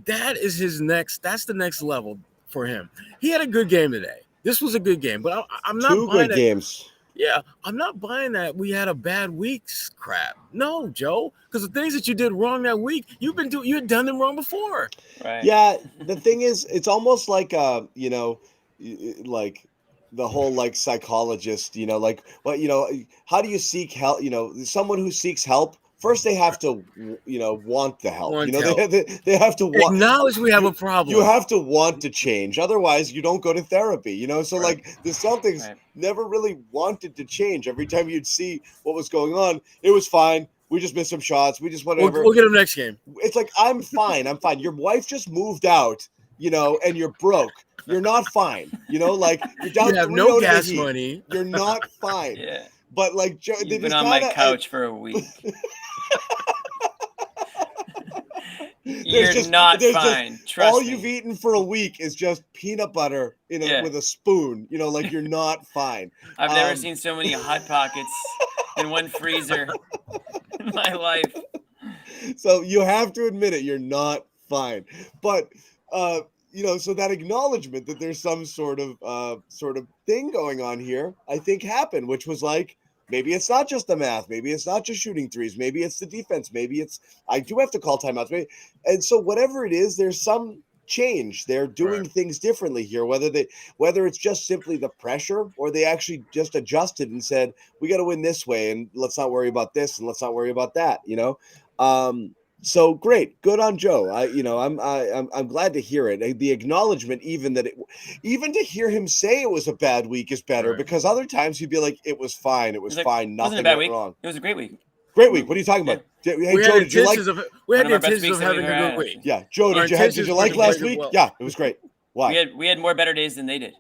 That's the next level for him. He had a good game today. This was a good game, but I'm not Two buying good games. Yeah, I'm not buying that we had a bad week's crap. No, Joe, because the things that you did wrong that week, you had done them wrong before. Right. Yeah, the thing is, it's almost like like the whole like psychologist, like how do you seek help? Someone who seeks help, first they have to want the help. They have to want, acknowledge we have a problem. You have to want to change, otherwise you don't go to therapy. So right. Like the Celtics never really wanted to change. Every time you'd see what was going on, it was fine. We just missed some shots. We just whatever. We'll get them next game. It's like, I'm fine. Your wife just moved out, and you're broke. You're not fine. Like you're down. You have no gas money. You're not fine. Yeah. But like Joe, you've been on my couch for a week. You're not fine. Trust all me. You've eaten for a week is just peanut butter with a spoon. Like you're not fine. I've never seen so many Hot Pockets in one freezer in my life. So you have to admit it. You're not fine. But so that acknowledgement that there's some sort of thing going on here, I think happened, which was like, maybe it's not just the math. Maybe it's not just shooting threes. Maybe it's the defense. Maybe I do have to call timeouts. And so whatever it is, there's some change. They're doing things differently here, whether it's just simply the pressure or they actually just adjusted and said, we got to win this way and let's not worry about this and let's not worry about that, So great, good on Joe. I'm glad to hear it. The acknowledgement, even to hear him say it was a bad week is better, because other times he'd be like, it was fine, it was fine, nothing went wrong. It was a great week. Great week. What are you talking about? Hey, Joe, did you like? We had the intention of having a good week. Yeah, Joe, did you like last week? Well. Yeah, it was great. Why? We had more better days than they did.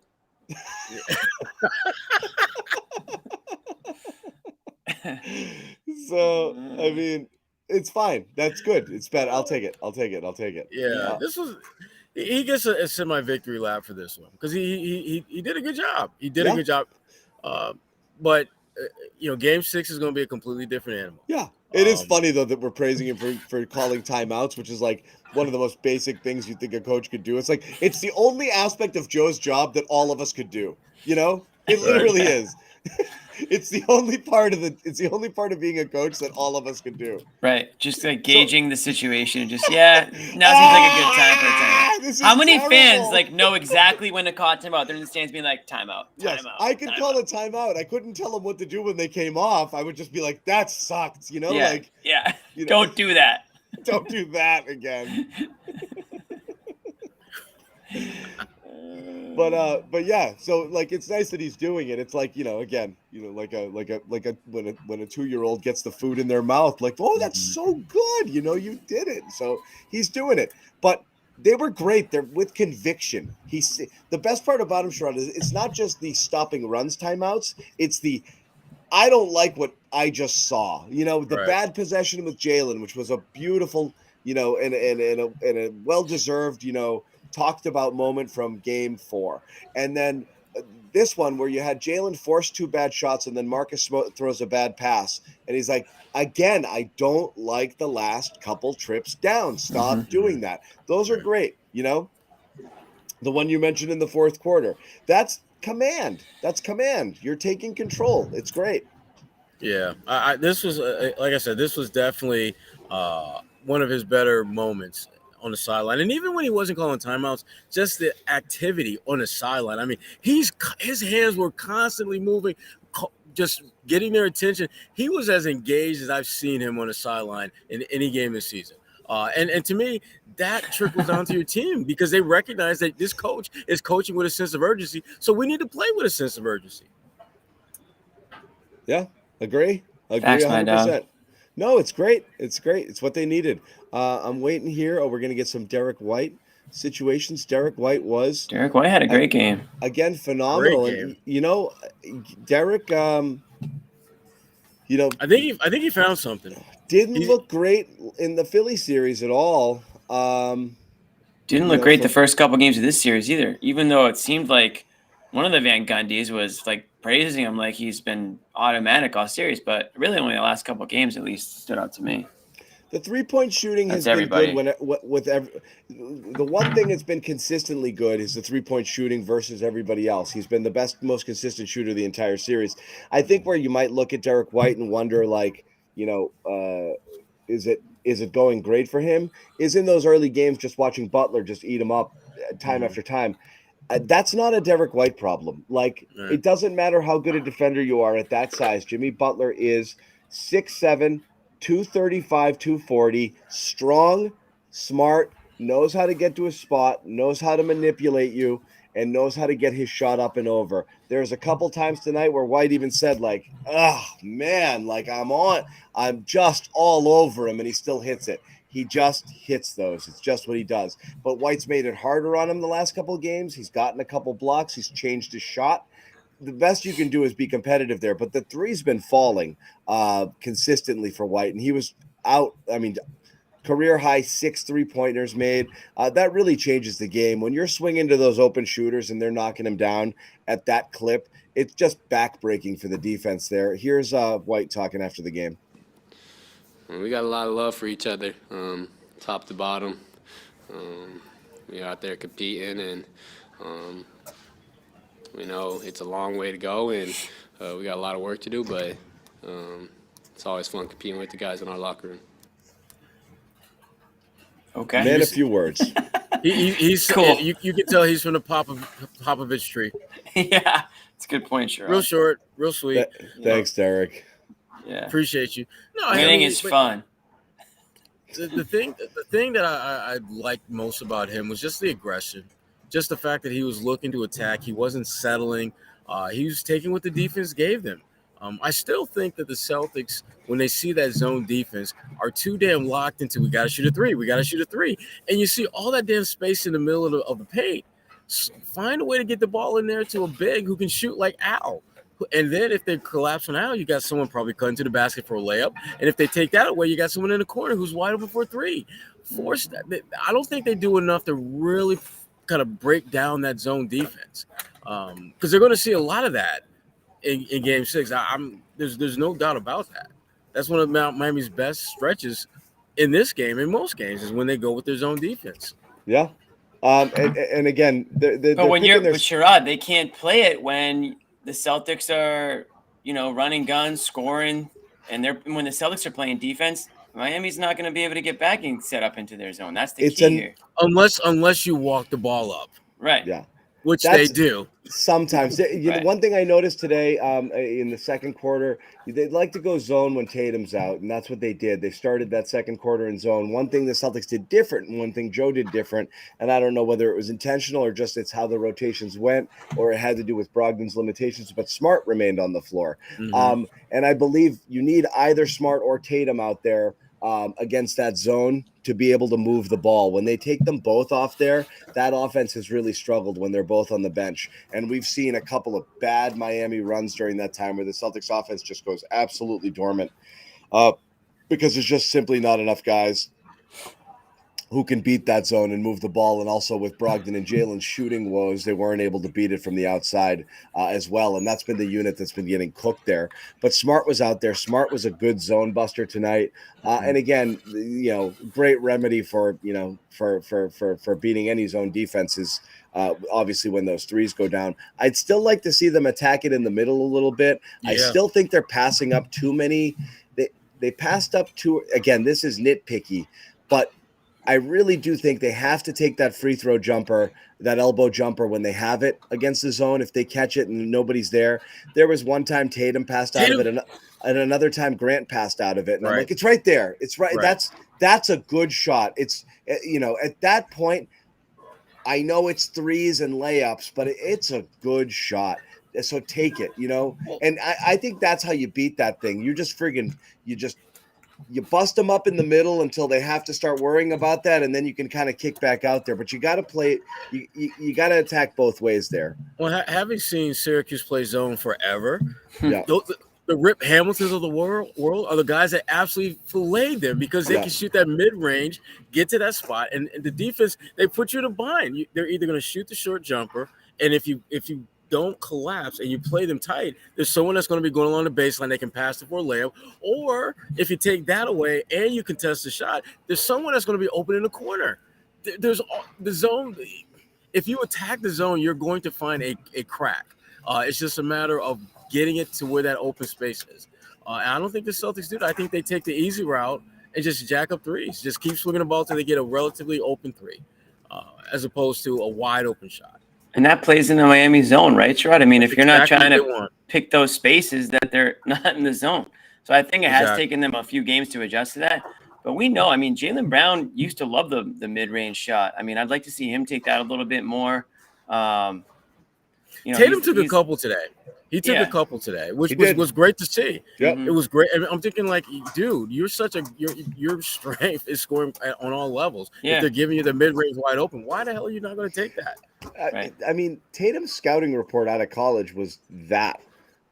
So I mean. It's fine. That's good. It's bad. I'll take it. Yeah, this was. He gets a semi-victory lap for this one because he did a good job. He did a good job. But Game 6 is going to be a completely different animal. Yeah, it is funny though that we're praising him for calling timeouts, which is like one of the most basic things you think a coach could do. It's like it's the only aspect of Joe's job that all of us could do. It literally is. It's the only part of being a coach that all of us could do. Right. Just like gauging the situation and just, now seems like a good time for a timeout. How many fans know exactly when to call timeout? They're in the stands being like, timeout. Yes, I could call a timeout. I couldn't tell them what to do when they came off. I would just be like, that sucked, Don't do that. Don't do that again. But yeah, so like it's nice that he's doing it. It's like, again, when a 2-year-old gets the food in their mouth, like, oh, that's so good, you did it. So he's doing it. But they were great. They're with conviction. The best part about him, Sherrod, is it's not just the stopping runs timeouts. It's the I don't like what I just saw. Bad possession with Jalen, which was a beautiful, and a well-deserved, talked about moment from Game 4. And then this one where you had Jalen force 2 bad shots and then Marcus throws a bad pass. And he's like, again, I don't like the last couple trips down. Stop doing that. Those are great. The one you mentioned in the fourth quarter, that's command. You're taking control. It's great. Yeah, this was like I said, this was definitely one of his better moments on the sideline, and even when he wasn't calling timeouts, just the activity on the sideline. I mean, his hands were constantly moving, just getting their attention. He was as engaged as I've seen him on the sideline in any game this season. And to me, that trickles down to your team because they recognize that this coach is coaching with a sense of urgency. So we need to play with a sense of urgency. Yeah, agree Facts, my dog. 100%. No, it's great. It's great. It's what they needed. I'm waiting here. Oh, we're going to get some Derek White situations. Derek White had a great game. Again, phenomenal. Great game. And, you know, Derek, you know, I think he found something. Didn't look great in the Philly series at all. Didn't look great the first couple games of this series either, even though it seemed like one of the Van Gundys was like praising him like he's been automatic all series, but really only the last couple games at least stood out to me. The 3-point shooting has been good the one thing that's been consistently good is the 3-point shooting versus everybody else. He's been the best, most consistent shooter the entire series. I think where you might look at Derek White and wonder, like, you know, is it going great for him? Is in those early games just watching Butler just eat him up time after time. That's not a Derek White problem. Like, it doesn't matter how good a defender you are at that size. Jimmy Butler is 6'7", 235, 240, strong, smart, knows how to get to a spot, knows how to manipulate you, and knows how to get his shot up and over. There's a couple times tonight where White even said, like, oh, man, like I'm just all over him, and he still hits it. He just hits those. It's just what he does. But White's made it harder on him the last couple of games. He's gotten a couple blocks. He's changed his shot. The best you can do is be competitive there. But the three's been falling consistently for White. And he was out. I mean, career high 6 3-pointers made. That really changes the game. When you're swinging to those open shooters and they're knocking him down at that clip, it's just backbreaking for the defense there. Here's White talking after the game. We got a lot of love for each other, top to bottom. We're out there competing, and we know it's a long way to go, and we got a lot of work to do, but it's always fun competing with the guys in our locker room. Okay. Man, a few words. He's cool. You can tell he's from the Popovich tree. Yeah, it's a good point, Sherrod. Real short, real sweet. Thanks, Derek. Yeah. Appreciate you. No, Winning is fun. The thing that I liked most about him was just the aggression, just the fact that he was looking to attack. He wasn't settling. He was taking what the defense gave them. I still think that the Celtics, when they see that zone defense, are too damn locked into we got to shoot a three, and you see all that damn space in the middle of the paint. Find a way to get the ball in there to a big who can shoot like Al. And then if they collapse on Al, you got someone probably cutting to the basket for a layup. And if they take that away, you got someone in the corner who's wide open for a three. Force that. I don't think they do enough to really kind of break down that zone defense because they're going to see a lot of that in Game 6. There's no doubt about that. That's one of Miami's best stretches in this game, in most games, is when they go with their zone defense. Yeah. And again, but Sherrod, they can't play it when the Celtics are, running guns, scoring, and when the Celtics are playing defense, Miami's not going to be able to get back and set up into their zone. That's the key here. Unless you walk the ball up. Right. Yeah. Which they do. Sometimes. Right. One thing I noticed today in the second quarter, they'd like to go zone when Tatum's out, and that's what they did. They started that second quarter in zone. One thing the Celtics did different, and one thing Joe did different, and I don't know whether it was intentional or just it's how the rotations went or it had to do with Brogdon's limitations, but Smart remained on the floor. Mm-hmm. And I believe you need either Smart or Tatum out there against that zone to be able to move the ball. When they take them both off there, that offense has really struggled when they're both on the bench. And we've seen a couple of bad Miami runs during that time where the Celtics offense just goes absolutely dormant because there's just simply not enough guys who can beat that zone and move the ball. And also with Brogdon and Jalen's shooting woes, they weren't able to beat it from the outside as well. And that's been the unit that's been getting cooked there. But Smart was out there. Smart was a good zone buster tonight. And again, great remedy for beating any zone defenses. Obviously, when those threes go down, I'd still like to see them attack it in the middle a little bit. Yeah. I still think they're passing up too many. They passed up too. Again, this is nitpicky, but I really do think they have to take that free throw jumper, that elbow jumper when they have it against the zone. If they catch it and nobody's there, there was one time Tatum passed out of it, and another time Grant passed out of it, and I'm like, it's right there. It's right. That's a good shot. It's at that point, I know it's threes and layups, but it's a good shot. So take it, and I think that's how you beat that thing. You bust them up in the middle until they have to start worrying about that, and then you can kind of kick back out there. But you got to play. You got to attack both ways there. Well, having seen Syracuse play zone forever, yeah. The Rip Hamiltons of the world are the guys that absolutely filleted them because they can shoot that mid range, get to that spot, and the defense, they put you in a bind. They're either going to shoot the short jumper, and if you don't collapse and you play them tight, there's someone that's going to be going along the baseline. They can pass the for layup, or if you take that away and you contest the shot, there's someone that's going to be open in the corner. There's the zone. If you attack the zone, you're going to find a crack. It's just a matter of getting it to where that open space is. And I don't think the Celtics do that. I think they take the easy route and just jack up threes. Just keep swinging the ball till they get a relatively open three, as opposed to a wide open shot. And that plays in the Miami zone, right, Sherrod? I mean, if you're not trying to pick those spaces, that they're not in the zone. So I think it has taken them a few games to adjust to that. But we know, I mean, Jaylen Brown used to love the mid-range shot. I mean, I'd like to see him take that a little bit more. Tatum took a couple today. He took a couple today, which was great to see. Yep. It was great. I mean, I'm thinking like, dude, your strength is scoring on all levels. Yeah. If they're giving you the mid-range wide open, why the hell are you not going to take that? I mean, Tatum's scouting report out of college was that.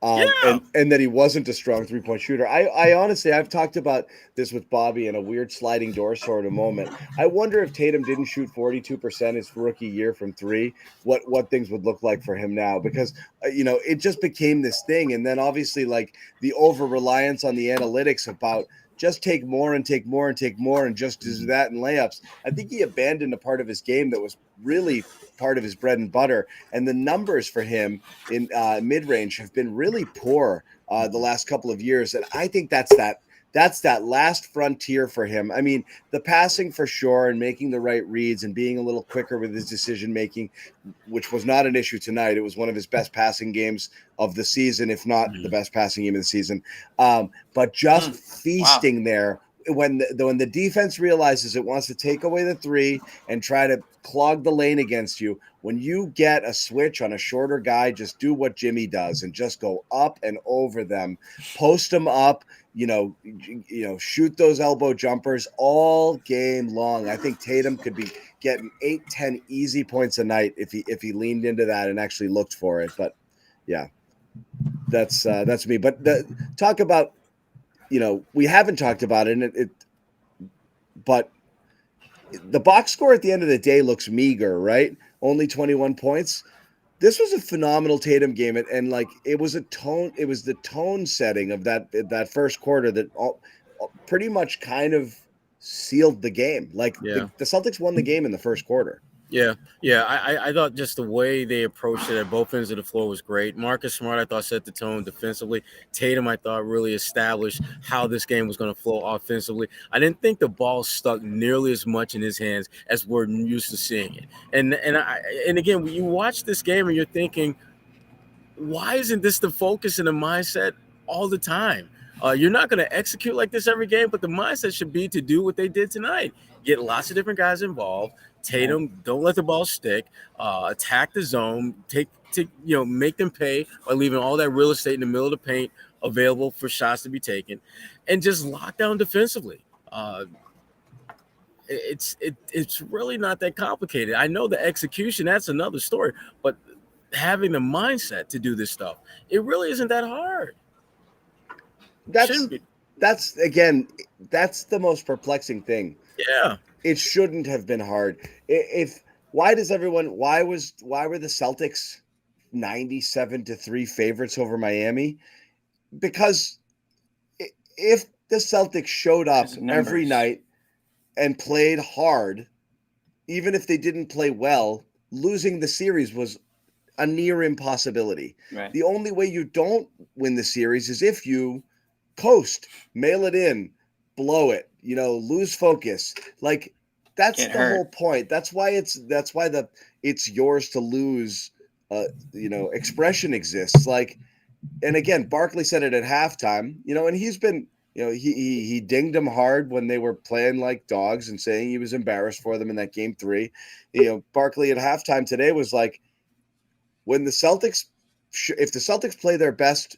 And that he wasn't a strong three-point shooter. I honestly, I've talked about this with Bobby in a weird sliding door sort of moment. I wonder if Tatum didn't shoot 42% his rookie year from three, what things would look like for him now, because it just became this thing. And then obviously like the over-reliance on the analytics about just take more and take more and take more and just do that in layups. I think he abandoned a part of his game that was really part of his bread and butter. And the numbers for him in mid-range have been really poor the last couple of years. And I think that's that last frontier for him. I mean, the passing for sure and making the right reads and being a little quicker with his decision-making, which was not an issue tonight. It was one of his best passing games of the season, if not the best passing game of the season. But just feasting there when the defense realizes it wants to take away the three and try to clog the lane against you, when you get a switch on a shorter guy, just do what Jimmy does and just go up and over them, post them up, shoot those elbow jumpers all game long. I think Tatum could be getting 8-10 easy points a night if he leaned into that and actually looked for it. But yeah, that's me. But talk about, we haven't talked about it, but the box score at the end of the day looks meager, right? Only 21 points. This was a phenomenal Tatum game, and like it was the tone setting of that first quarter that pretty much kind of sealed the game. Like the Celtics won the game in the first quarter. Yeah. I thought just the way they approached it at both ends of the floor was great. Marcus Smart, I thought, set the tone defensively. Tatum, I thought, really established how this game was going to flow offensively. I didn't think the ball stuck nearly as much in his hands as we're used to seeing it. And again, when you watch this game and you're thinking, why isn't this the focus and the mindset all the time? You're not going to execute like this every game, but the mindset should be to do what they did tonight. Get lots of different guys involved. Tatum, don't let the ball stick. Attack the zone. Make them pay by leaving all that real estate in the middle of the paint available for shots to be taken, and just lock down defensively. It's really not that complicated. I know the execution, that's another story, but having the mindset to do this stuff, it really isn't that hard. That's the most perplexing thing. Yeah. It shouldn't have been hard. Why were the Celtics 97-3 favorites over Miami? Because if the Celtics showed up every night and played hard, even if they didn't play well, losing the series was a near impossibility. Right. The only way you don't win the series is if you coast, mail it in, blow it, lose focus. Like that's Get the hurt. whole point. That's why it's yours to lose expression exists. Like, and again, Barkley said it at halftime, and he's been, he dinged them hard when they were playing like dogs and saying he was embarrassed for them in that game 3. Barkley at halftime today was like, when the Celtics, if the Celtics play their best,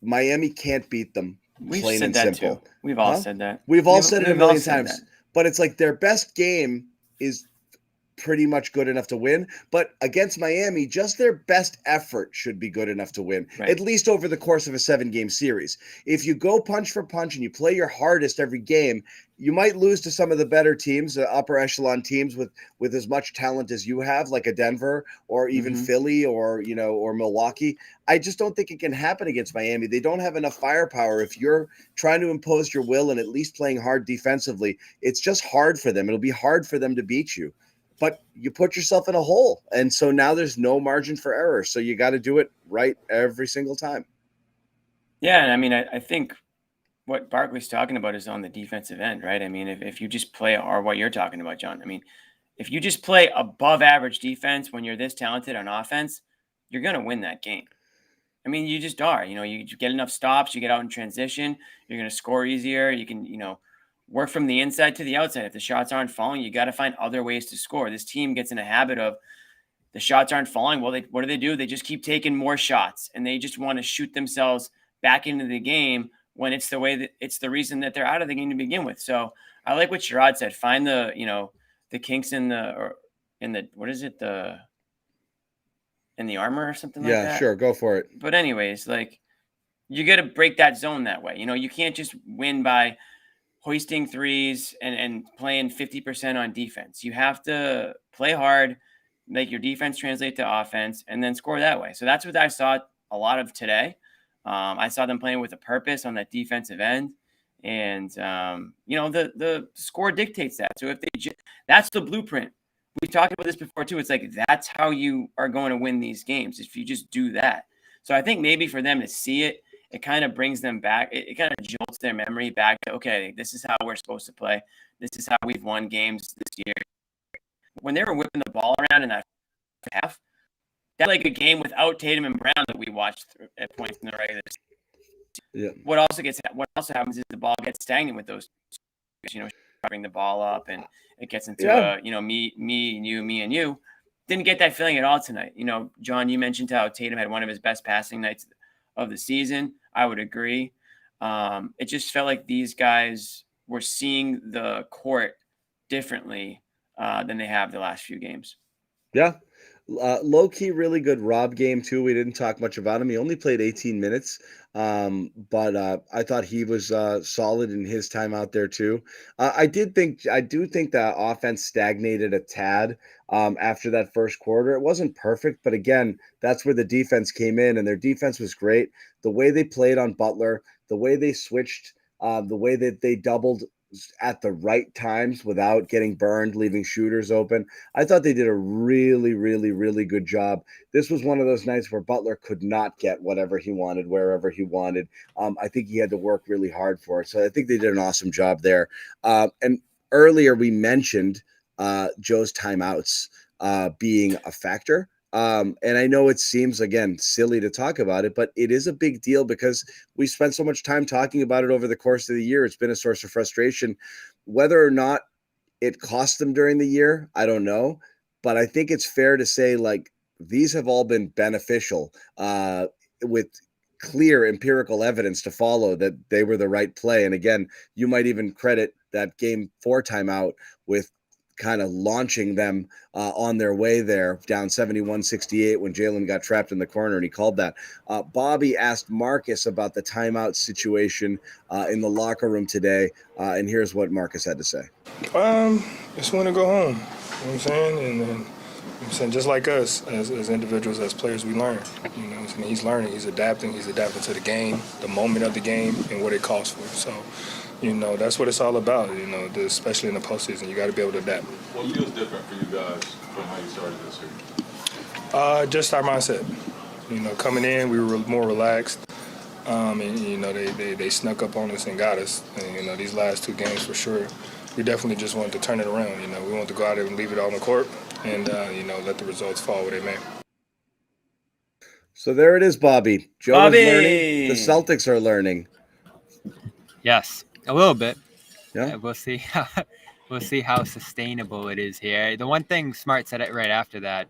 Miami can't beat them. We've plain said and that simple. too. We've all said that. We've all said it a million times. That. But it's like their best game is pretty much good enough to win. But against Miami, just their best effort should be good enough to win, at least over the course of a 7-game series. If you go punch for punch and you play your hardest every game, you might lose to some of the better teams, the upper echelon teams with as much talent as you have, like a Denver or even Philly or Milwaukee. I just don't think it can happen against Miami. They don't have enough firepower. If you're trying to impose your will and at least playing hard defensively, it's just hard for them. It'll be hard for them to beat you. But you put yourself in a hole. And so now there's no margin for error. So you got to do it right every single time. Yeah. And I mean, I think what Barkley's talking about is on the defensive end, right? I mean, if you just play, or what you're talking about, John, I mean, if you just play above average defense when you're this talented on offense, you're going to win that game. I mean, you just are. You get enough stops, you get out in transition, you're going to score easier. You can, work from the inside to the outside. If the shots aren't falling, you got to find other ways to score. This team gets in a habit of the shots aren't falling. Well, what do? They just keep taking more shots, and they just want to shoot themselves back into the game when it's the reason that they're out of the game to begin with. So I like what Sherrod said. Find the kinks in the armor or something like that. Yeah, sure. Go for it. But anyways, like, you got to break that zone that way. You can't just win by hoisting threes and playing 50% on defense. You have to play hard, make your defense translate to offense, and then score that way. So that's what I saw a lot of today. I saw them playing with a purpose on that defensive end. And, the score dictates that. So that's the blueprint. We've talked about this before too. It's like, that's how you are going to win these games, if you just do that. So I think maybe for them to see it, it kind of brings them back. It kind of jolts their memory back to, okay, this is how we're supposed to play. This is how we've won games this year. When they were whipping the ball around in that half, that's like a game without Tatum and Brown that we watched at points in the regular season. Yeah. What also happens is the ball gets stagnant with those, bring the ball up and it gets into me and you. Didn't get that feeling at all tonight. John, you mentioned how Tatum had one of his best passing nights of the season. I would agree. It just felt like these guys were seeing the court differently than they have the last few games. Yeah. Low-key, really good Rob game, too. We didn't talk much about him. He only played 18 minutes, but I thought he was solid in his time out there, too. I do think that offense stagnated a tad after that first quarter. It wasn't perfect, but again, that's where the defense came in, and their defense was great. The way they played on Butler, the way they switched, the way that they doubled at the right times without getting burned, leaving shooters open. I thought they did a really, really, really good job. This was one of those nights where Butler could not get whatever he wanted, wherever he wanted. I think he had to work really hard for it. So I think they did an awesome job there. And earlier we mentioned Joe's timeouts being a factor. And I know it seems, again, silly to talk about it, but it is a big deal because we spent so much time talking about it over the course of the year. It's been a source of frustration. Whether or not it cost them during the year, I don't know. But I think it's fair to say, like, these have all been beneficial with clear empirical evidence to follow that they were the right play. And again, you might even credit that game 4 timeout with kind of launching them on their way there, down 71-68 when Jalen got trapped in the corner, and he called that. Bobby asked Marcus about the timeout situation in the locker room today, and here's what Marcus had to say. Just want to go home. You know what I'm saying? And then, I'm saying, just like us as individuals, as players, we learn. You know, I mean, he's learning, he's adapting to the game, the moment of the game, and what it calls for. So, you know, that's what it's all about. You know, especially in the postseason, you got to be able to adapt. What feels different for you guys from how you started this year? Just our mindset. You know, coming in, we were more relaxed, and you know, they snuck up on us and got us. And you know, these last 2 games for sure, we definitely just wanted to turn it around. You know, we wanted to go out there and leave it on the court, and you know, let the results fall where they may. So there it is, Bobby. Joe is learning. The Celtics are learning. Yes, a little bit. Yeah, we'll see. We'll see how sustainable it is here. The one thing Smart said it right after that,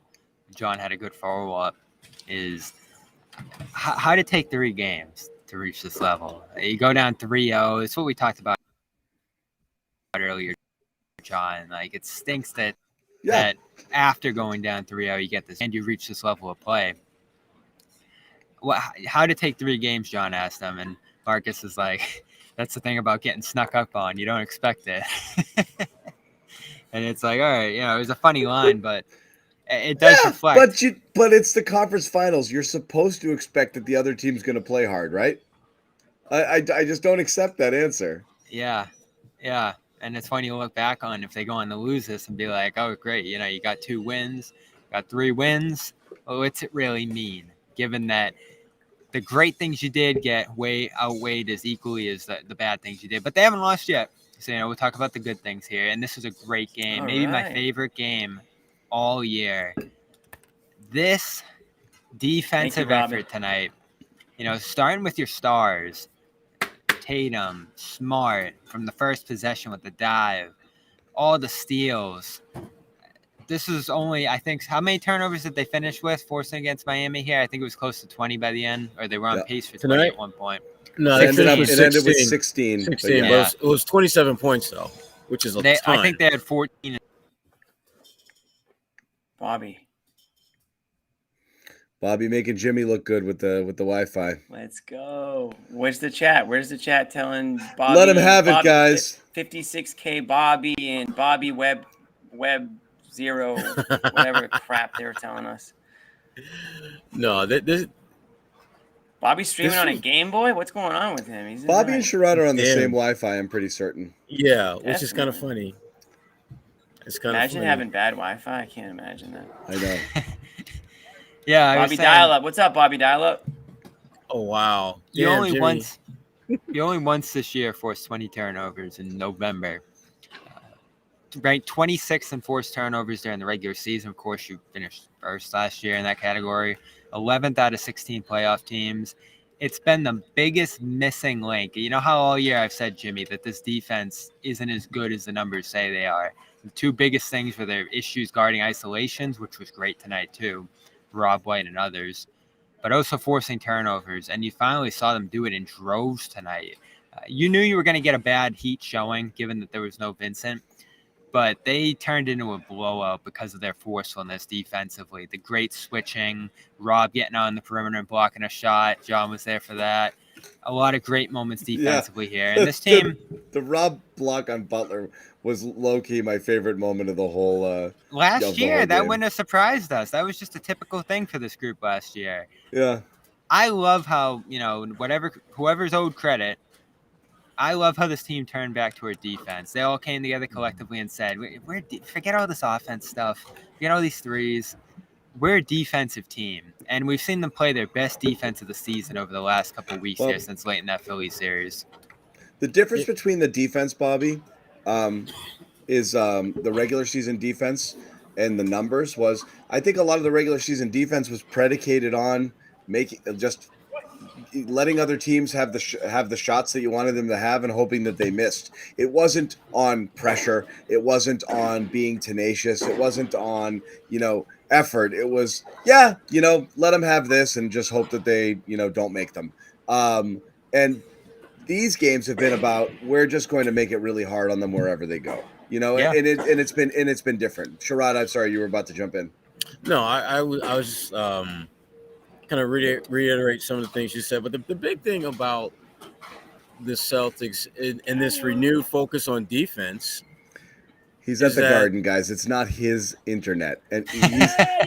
John had a good follow-up, is how to take 3 games to reach this level. You go down 3-0. It's what we talked about earlier, John. Like, it stinks that after going down 3-0, you get this and you reach this level of play. How to take 3 games, John asked him, and Marcus is like, that's the thing about getting snuck up on. You don't expect it. And it's like, all right, you know, it was a funny line, but it does reflect. But it's the conference finals. You're supposed to expect that the other team's going to play hard, right? I just don't accept that answer. Yeah. And it's funny to look back on if they go on to lose this and be like, oh, great, you know, you got 2 wins, got 3 wins. Well, what's it really mean? Given that the great things you did get outweighed as equally as the bad things you did. But they haven't lost yet. So, you know, we'll talk about the good things here. And this is a great game. Maybe my favorite game all year. This defensive effort tonight, you know, starting with your stars, Tatum, Smart, from the first possession with the dive, all the steals. This is only, I think, how many turnovers did they finish with forcing against Miami here? I think it was close to 20 by the end, or they were on pace for 20 at one point. No, it ended with 16. 16, but it was 27 points, though, which is a ton. I think they had 14. Bobby making Jimmy look good with the Wi-Fi. Let's go. Where's the chat? Where's the chat telling Bobby? Let him have it, guys. 56K Bobby and Bobby Web 0, whatever crap they were telling us. No, Bobby's streaming on a Game Boy? What's going on with him? Bobby and Sherrod are on the same Wi-Fi, I'm pretty certain. Yeah, which is kind of funny. It's kind of Imagine having bad Wi-Fi. I can't imagine that. I know. Yeah, Bobby Dial-Up. What's up, Bobby Dial-Up? Oh, wow. You only once this year forced 20 turnovers in November. Ranked 26th in forced turnovers during the regular season. Of course, you finished first last year in that category. 11th out of 16 playoff teams. It's been the biggest missing link. You know how all year I've said, Jimmy, that this defense isn't as good as the numbers say they are. The 2 biggest things were their issues guarding isolations, which was great tonight too, Rob White and others, but also forcing turnovers. And you finally saw them do it in droves tonight. You knew you were going to get a bad Heat showing, given that there was no Vincent. But they turned into a blowout because of their forcefulness defensively. The great switching, Rob getting on the perimeter and blocking a shot. John was there for that. A lot of great moments defensively here. And this team... The Rob block on Butler was low-key my favorite moment of the whole last year, that wouldn't have surprised us. That was just a typical thing for this group last year. Yeah. I love how, you know, whoever's owed credit, I love how this team turned back to our defense. They all came together collectively and said, forget all this offense stuff. Forget all these threes. We're a defensive team. And we've seen them play their best defense of the season over the last couple of weeks here since late in that Philly series. The difference between the defense, Bobby, is the regular season defense and the numbers was, I think a lot of the regular season defense was predicated on letting other teams have the shots that you wanted them to have and hoping that they missed. It wasn't on pressure. It wasn't on being tenacious. It wasn't on, effort. It was, let them have this and just hope that they, don't make them. And these games have been about, we're just going to make it really hard on them wherever they go. and it's been different. Sherrod, I'm sorry, you were about to jump in. No, I was just kind of reiterate some of the things you said, but the big thing about the Celtics and this renewed focus on defense. He's at the Garden, guys. It's not his internet, and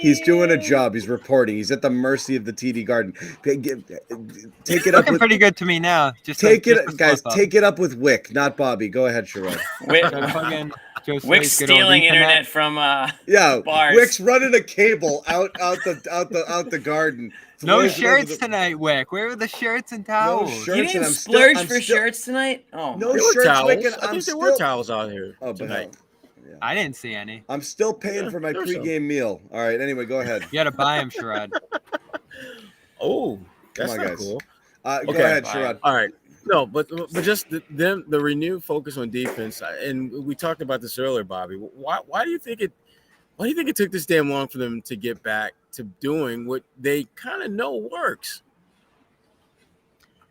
he's doing a job. He's reporting. He's at the mercy of the TD Garden. Take it up. Looking pretty good to me now. Take it up with Wick, not Bobby. Go ahead, Sherrod. Wick's stealing internet from bars. Wick's running a cable out the Garden. No shirts tonight, Wick. Where are the shirts and towels? No shirts, you didn't splurge for shirts tonight? Oh, no shirts. I think there were towels out here tonight. Yeah. I didn't see any. I'm still paying for my pregame meal. All right. Anyway, go ahead. You got to buy them, Sherrod. Oh, that's not guys. Cool. Go ahead, Sherrod. All right. No, but just the renewed focus on defense, and we talked about this earlier, Bobby. Why do you think it? Why do you think it took this damn long for them to get back to doing what they kind of know works?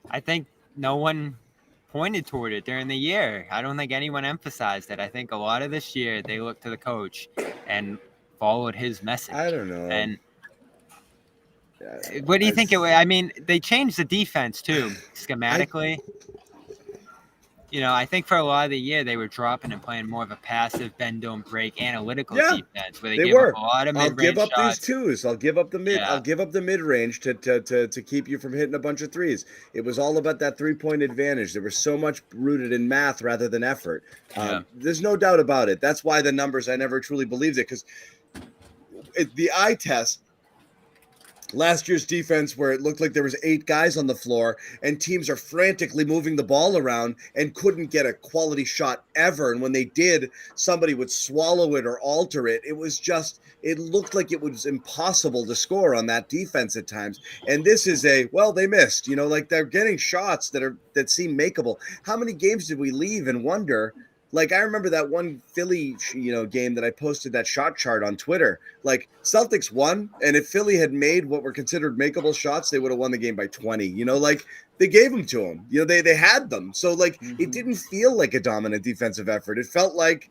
I think no one pointed toward it during the year. I don't think anyone emphasized it. I think a lot of this year they looked to the coach and followed his message. I don't know. And what do you think? I mean, they changed the defense too, schematically. I think for a lot of the year they were dropping and playing more of a passive bend don't break analytical defense where they gave up a lot of mid-range shots. I'll give up these twos. I'll give up the mid. I'll give up the mid-range to keep you from hitting a bunch of threes. It was all about that 3-point advantage. There was so much rooted in math rather than effort. There's no doubt about it. That's why the numbers, I never truly believed it, because the eye test. Last year's defense, where it looked like there was 8 guys on the floor and teams are frantically moving the ball around and couldn't get a quality shot ever. And when they did, somebody would swallow it or alter it. It looked like it was impossible to score on that defense at times. And this is they missed, like they're getting shots that seem makeable. How many games did we leave and wonder? Like, I remember that one Philly, game that I posted that shot chart on Twitter. Like, Celtics won, and if Philly had made what were considered makeable shots, they would have won the game by 20. Like, they gave them to them. They had them. So, it didn't feel like a dominant defensive effort. It felt like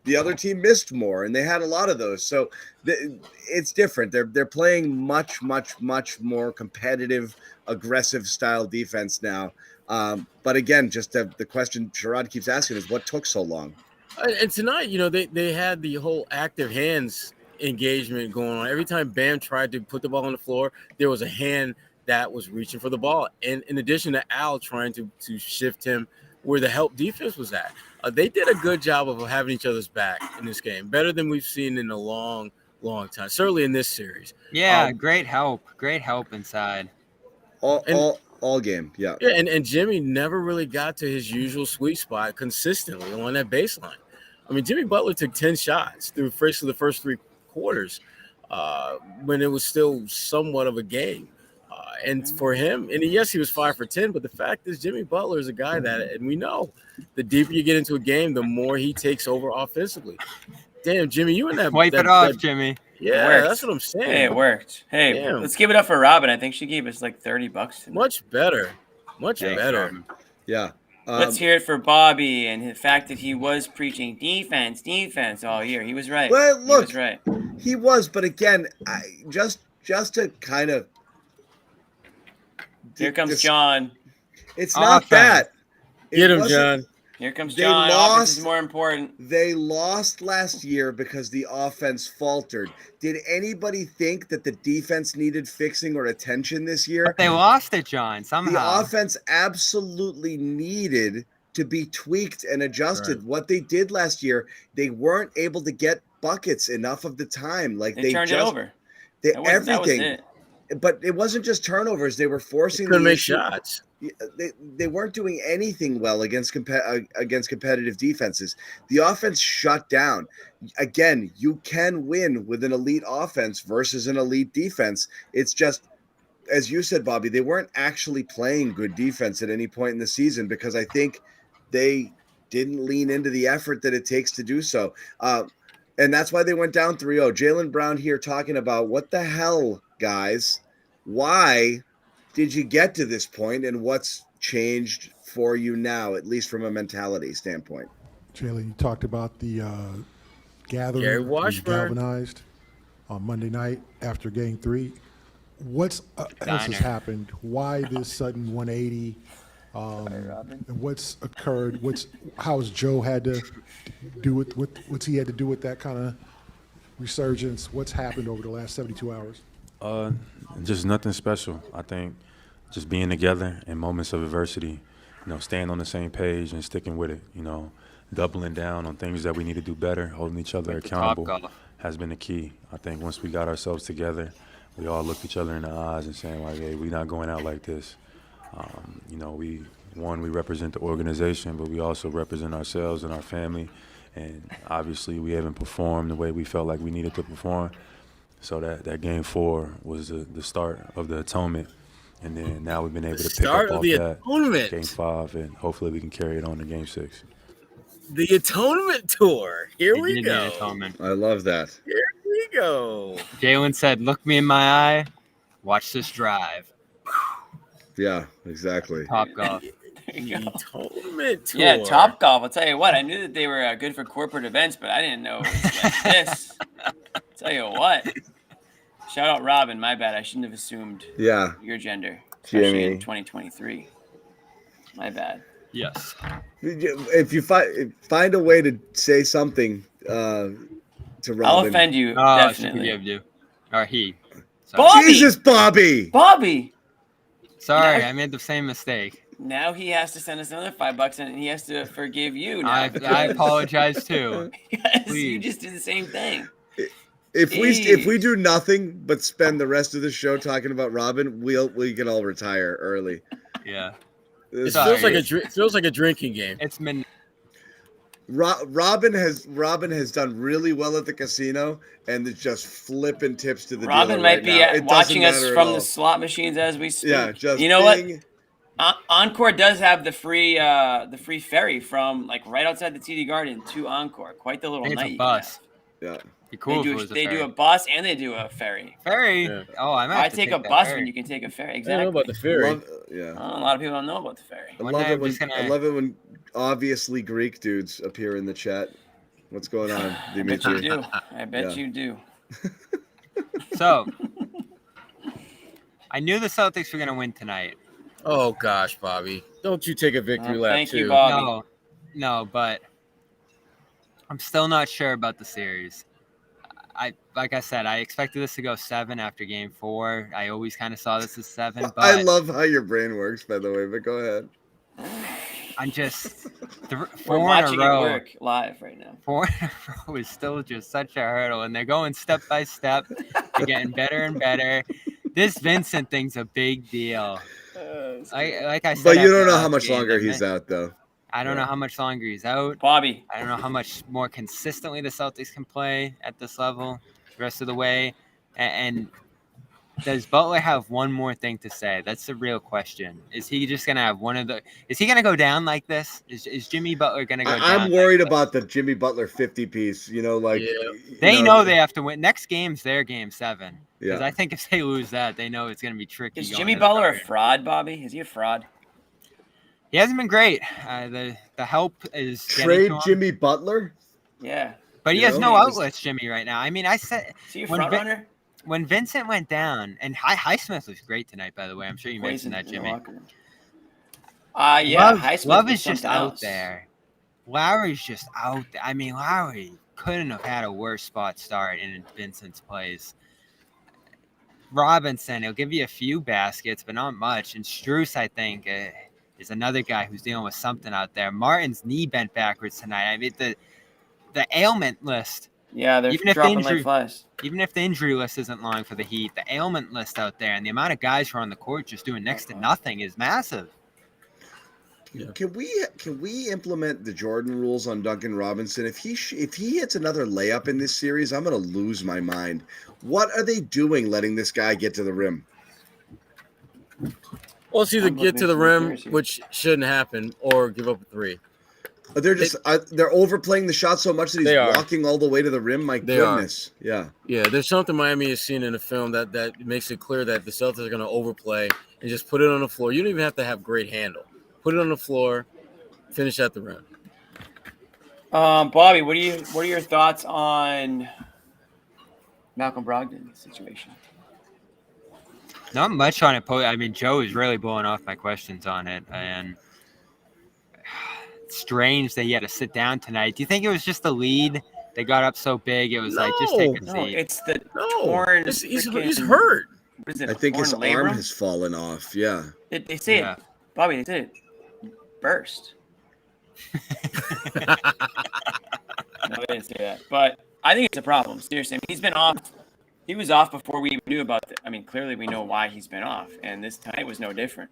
the other team missed more, and they had a lot of those. So, it's different. They're playing much, much, much more competitive, aggressive style defense now. But again, just the question Sherrod keeps asking is what took so long? And tonight, they had the whole active hands engagement going on. Every time Bam tried to put the ball on the floor, there was a hand that was reaching for the ball. And in addition to Al trying to shift him where the help defense was at, they did a good job of having each other's back in this game, better than we've seen in a long, long time, certainly in this series. Yeah, great help inside. All game, yeah. Yeah, and Jimmy never really got to his usual sweet spot consistently on that baseline. I mean, Jimmy Butler took 10 shots through the first 3 quarters when it was still somewhat of a game. And for him, and yes, he was 5 for 10, but the fact is Jimmy Butler is a guy that, and we know, the deeper you get into a game, the more he takes over offensively. Damn, Jimmy, you in that. Wipe it off, Jimmy. Yeah, that's what I'm saying. Hey, it worked. Hey, let's give it up for Robin. I think she gave us like $30. Much better. Much better. Robin. Yeah. Let's hear it for Bobby and the fact that he was preaching defense all year. He was right. Well, look, he was right. He was, but again, just to kind of. Here comes John. It's not that. Get him, John. Here comes John. Offense is more important. They lost last year because the offense faltered. Did anybody think that the defense needed fixing or attention this year? But they lost it, John, somehow. The offense absolutely needed to be tweaked and adjusted. Right. What they did last year, they weren't able to get buckets enough of the time. Like they turned it over. Everything. That was it. But it wasn't just turnovers. They were forcing them to make shots. They weren't doing anything well against competitive defenses. The offense shut down. Again, you can win with an elite offense versus an elite defense. It's just, as you said, Bobby, they weren't actually playing good defense at any point in the season because I think they didn't lean into the effort that it takes to do so. And that's why they went down 3-0. Jaylen Brown here talking about what the hell, guys, why did you get to this point and what's changed for you now, at least from a mentality standpoint? Jalen, you talked about the Gary gathering, the Washburn. galvanized on Monday night after Game 3. What's else has happened? Why this sudden 180? And what's occurred? How's Joe had to do it? What's he had to do with that kind of resurgence? What's happened over the last 72 hours? Just nothing special. I think just being together in moments of adversity, staying on the same page and sticking with it, doubling down on things that we need to do better, holding each other accountable has been the key. I think once we got ourselves together, we all looked each other in the eyes and saying, like, hey, we're not going out like this. We represent the organization, but we also represent ourselves and our family. And obviously we haven't performed the way we felt like we needed to perform. So that Game 4 was the start of the atonement. And then now we've been able to pick up off that Game 5, and hopefully we can carry it on to Game 6. The Atonement Tour. Here we go. I love that. Here we go. Jalen said, "Look me in my eye. Watch this drive." Yeah, exactly. Top golf. The Atonement Tour. Yeah, Top Golf. I'll tell you what. I knew that they were good for corporate events, but I didn't know it was like this. Tell you what. Shout out Robin. My bad. I shouldn't have assumed your gender, especially in 2023. My bad. Yes. If you find a way to say something to Robin, I'll offend you. Definitely. Forgive you. Or he. Bobby! Jesus, Bobby! Bobby! Sorry, I made the same mistake. Now he has to send us another $5 and he has to forgive you now. I apologize too. Yes, you just did the same thing. If we do nothing but spend the rest of the show talking about Robin, we can all retire early. Yeah. It feels like a drinking game. It's midnight. Robin has done really well at the casino, and it's just flipping tips to the Robin dealer might right be now. watching us from the slot machines as we speak. Yeah, just you know what? Encore does have the free ferry from like right outside the TD Garden to Encore. Quite the little night. It's a bus. Yeah. Cool They do a bus and they do a ferry. Ferry? Yeah. Oh, I might Why take a bus when you can take a ferry? Exactly. I don't know about the ferry. A lot of people don't know about the ferry. I love it when obviously Greek dudes appear in the chat. What's going on, Dimitri? I bet you do. So, I knew the Celtics were going to win tonight. Oh, gosh, Bobby. Don't you take a victory lap, thank too. you, Bobby. No, but I'm still not sure about the series. Like I said, I expected this to go 7 after Game 4. I always kind of saw this as 7. But I love how your brain works, by the way, but go ahead. I'm just we're watching it work live right now. 4 in a row is still just such a hurdle, and they're going step by step. They're getting better and better. This Vincent thing's a big deal. Like I said, but you don't know how much longer he's out, though. I don't know how much longer he's out. Bobby. I don't know how much more consistently the Celtics can play at this level the rest of the way. And does Butler have one more thing to say? That's the real question. Is he just going to have is he going to go down like this? Is Jimmy Butler going to go down? I'm worried about the Jimmy Butler 50 piece, They know they have to win. Next game's their Game 7. Because I think if they lose that, they know it's going to be tricky. Is Jimmy Butler a fraud, Bobby? Is he a fraud? He hasn't been great. The help is trade Jimmy Butler. Yeah, but he has no outlets, Jimmy, right now. I mean, I said when Vincent went down, and Highsmith was great tonight, by the way. I'm sure you mentioned that, Jimmy. Love is just out there. Lowry's just out there. I mean, Lowry couldn't have had a worse spot start in Vincent's plays. Robinson, he'll give you a few baskets, but not much. And Strus, I think, is another guy who's dealing with something out there. Martin's knee bent backwards tonight. I mean, the ailment list. Yeah, they're dropping like flies. Even if the injury list isn't long for the Heat, the ailment list out there and the amount of guys who are on the court just doing next to nothing is massive. Yeah. Can we implement the Jordan rules on Duncan Robinson? If he hits another layup in this series, I'm going to lose my mind. What are they doing letting this guy get to the rim? Well, it's either get to the rim, which shouldn't happen, or give up a 3. They're overplaying the shot so much that he's walking all the way to the rim. My goodness. Yeah. Yeah, there's something Miami has seen in the film that makes it clear that the Celtics are going to overplay and just put it on the floor. You don't even have to have great handle. Put it on the floor, finish at the rim. Bobby, what are your thoughts on Malcolm Brogdon's situation? Not much on it. I mean, Joe is really blowing off my questions on it, and it's strange that he had to sit down tonight. Do you think it was just the lead? They got up so big, it was like, just take a No, seat. it's the torn. He's hurt. What is it? I think his torn arm labrum? has fallen off. Yeah. They say it, Bobby. They said it burst. No, they didn't say that. But I think it's a problem. Seriously, I mean, he's been off. He was off before we even knew about it. I mean, clearly we know why he's been off, and this tonight was no different.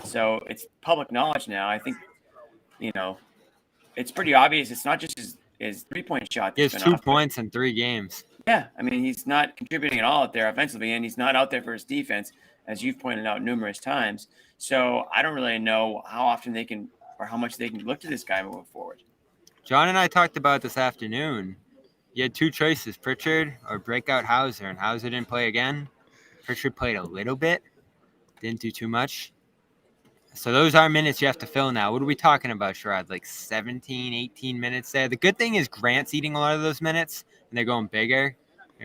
So it's public knowledge now. I think, it's pretty obvious. It's not just his 3-point shot. He has 2 points in 3 games. Yeah, I mean, he's not contributing at all out there offensively, and he's not out there for his defense, as you've pointed out numerous times. So I don't really know how often they can or how much they can look to this guy moving forward. John and I talked about this afternoon. You had 2 choices, Pritchard or breakout Hauser, and Hauser didn't play again. Pritchard played a little bit, didn't do too much. So those are minutes you have to fill now. What are we talking about, Sherrod? Like 17, 18 minutes there? The good thing is Grant's eating a lot of those minutes, and they're going bigger.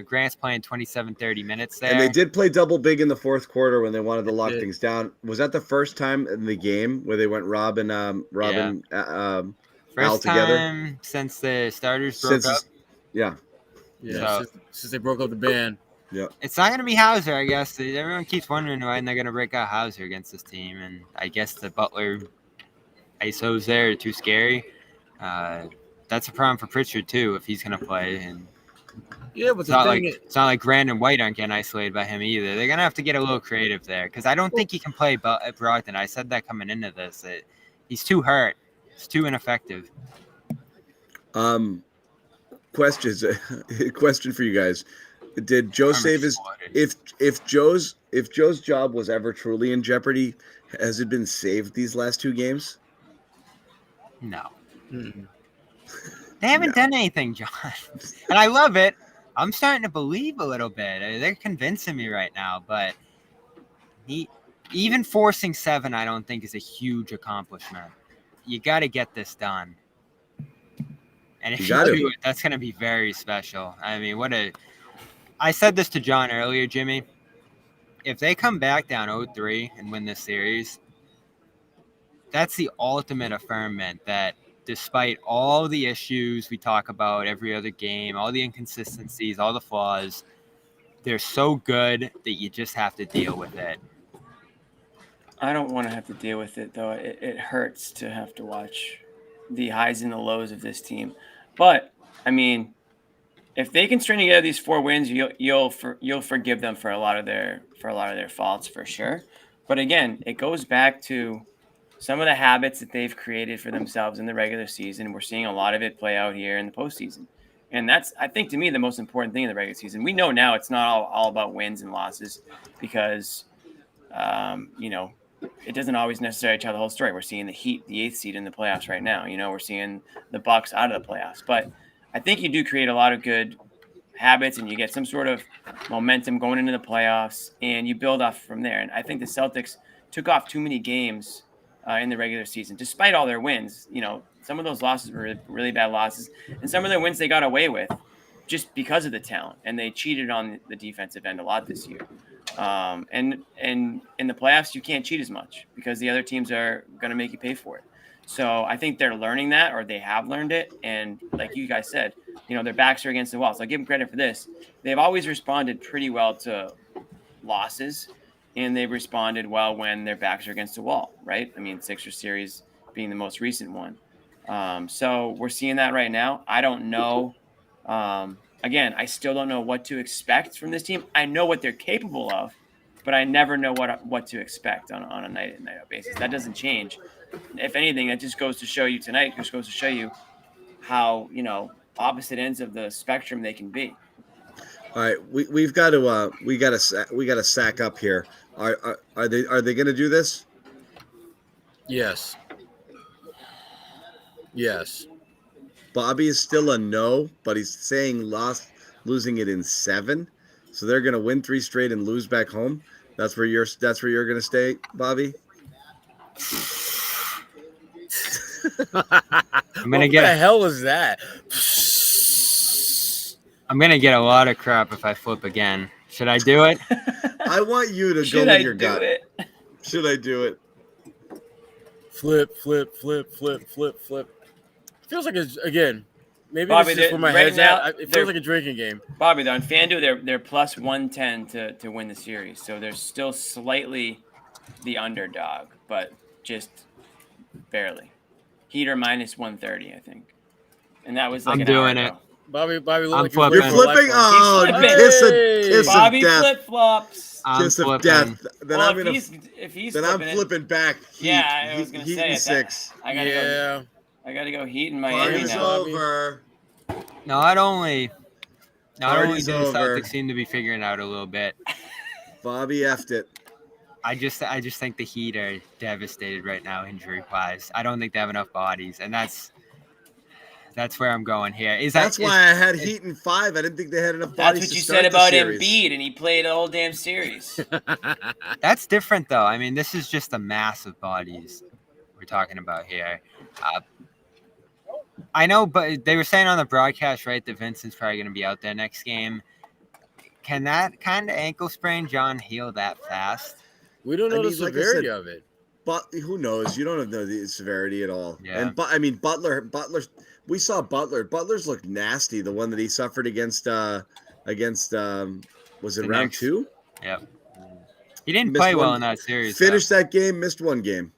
Grant's playing 27, 30 minutes there. And they did play double big in the fourth quarter when they wanted to lock things down. Was that the first time in the game where they went Rob and Al first together? Time since the starters broke up. Yeah. Yeah, since they broke up the band. Yeah. It's not going to be Hauser, I guess. Everyone keeps wondering why they're going to break out Hauser against this team. And I guess the Butler ISOs there are too scary. That's a problem for Pritchard, too, if he's going to play. And yeah, but it's not like Grant and White aren't getting isolated by him either. They're going to have to get a little creative there because I don't think he can play Brogdon. I said that coming into this. He's too hurt. He's too ineffective. Question for you guys. Did Joe save his if Joe's job was ever truly in jeopardy, has it been saved these last 2 games? No. Mm-mm. They haven't done anything, John. And I love it. I'm starting to believe a little bit. They're convincing me right now, but even forcing 7 I don't think is a huge accomplishment. You got to get this done. And if you do it, that's going to be very special. I mean, I said this to John earlier, Jimmy. If they come back down 0-3 and win this series, that's the ultimate affirmation that despite all the issues we talk about every other game, all the inconsistencies, all the flaws, they're so good that you just have to deal with it. I don't want to have to deal with it, though. It hurts to have to watch the highs and the lows of this team. But, I mean, if they can string together these 4 wins, you'll forgive them for a lot of their faults for sure. But again, it goes back to some of the habits that they've created for themselves in the regular season. We're seeing a lot of it play out here in the postseason, and that's, I think, to me, the most important thing in the regular season. We know now it's not all about wins and losses because, it doesn't always necessarily tell the whole story. We're seeing the Heat, the 8th seed in the playoffs right now. We're seeing the Bucks out of the playoffs, but I think you do create a lot of good habits and you get some sort of momentum going into the playoffs and you build off from there. And I think the Celtics took off too many games in the regular season, despite all their wins. Some of those losses were really bad losses, and some of their wins they got away with just because of the talent, and they cheated on the defensive end a lot this year. And in the playoffs, you can't cheat as much because the other teams are going to make you pay for it. So I think they're learning that, or they have learned it. And like you guys said, their backs are against the wall. So I give them credit for this. They've always responded pretty well to losses, and they've responded well when their backs are against the wall, right? I mean, Sixers series being the most recent one. So we're seeing that right now. I don't know. Again, I still don't know what to expect from this team. I know what they're capable of, but I never know what to expect on a night-in-night-out basis. That doesn't change. If anything, that just goes to show you tonight, just goes to show you how, opposite ends of the spectrum they can be. All right, we got to sack up here. Are they going to do this? Yes. Bobby is still a no, but he's saying losing it in 7. So they're going to win 3 straight and lose back home. That's where you're going to stay, Bobby. I'm gonna what the hell is that? I'm gonna get a lot of crap if I flip again. Should I do it? I want you to Should go I with your do gut. it? Should I do it? Flip. Feels like it's again. Maybe Bobby, this is where my right head's now, at. It they're- feels like a drinking game. Bobby, on FanDuel, they're plus 110 to win the series, so they're still slightly the underdog, but just barely. Heat are minus 130, I think, and that was like I'm an hour doing it. ago. Bobby, look I'm like flipping. You're you're flipping? Oh, He's kiss flipping. of Bobby death. flip flops. I'm Kiss of flipping. death. Then Well, I'm gonna. if he's Then I'm flipping it, flipping back. Heat, yeah, I was gonna Heat say in it. 6. I gotta go. Yeah. I gotta go Heat in Miami Party's now. over. Not only do Party's the over. Celtics seem to be figuring out a little bit. Bobby effed it. I just think the Heat are devastated right now, injury wise. I don't think they have enough bodies, and that's where I'm going here. That's why I had Heat in 5. I didn't think they had enough That's bodies what to you start said the about series. Embiid, and he played the whole damn series. That's different though. I mean, this is just the massive bodies we're talking about here. I know, but they were saying on the broadcast, right, that Vincent's probably going to be out there next game. Can that kind of ankle sprain, John, heal that fast? We don't know the like I severity said, of it. But who knows? You don't know the severity at all. Yeah. And I mean, Butler. We saw Butler. Butler's looked nasty. The one that he suffered against was it The round Knicks. 2? Yep. He didn't Missed play well one- in that series. Finished that game, missed one game,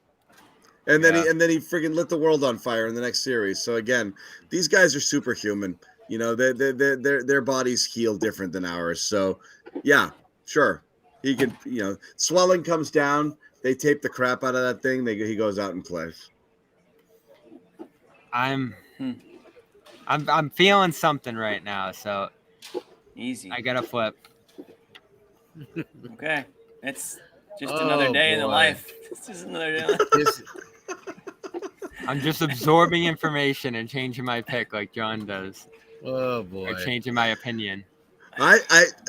and then Yeah. he friggin' lit the world on fire in the next series. So again, these guys are superhuman. You know, their bodies heal different than ours. So yeah, sure, he could. You know, swelling comes down. They tape the crap out of that thing. He goes out and plays. I'm feeling something right now, so Easy. I gotta flip. Okay. It's just another day in the boy. life. It's just another day in the life. I'm just absorbing information and changing my pick like John does, Oh boy. or changing my opinion. I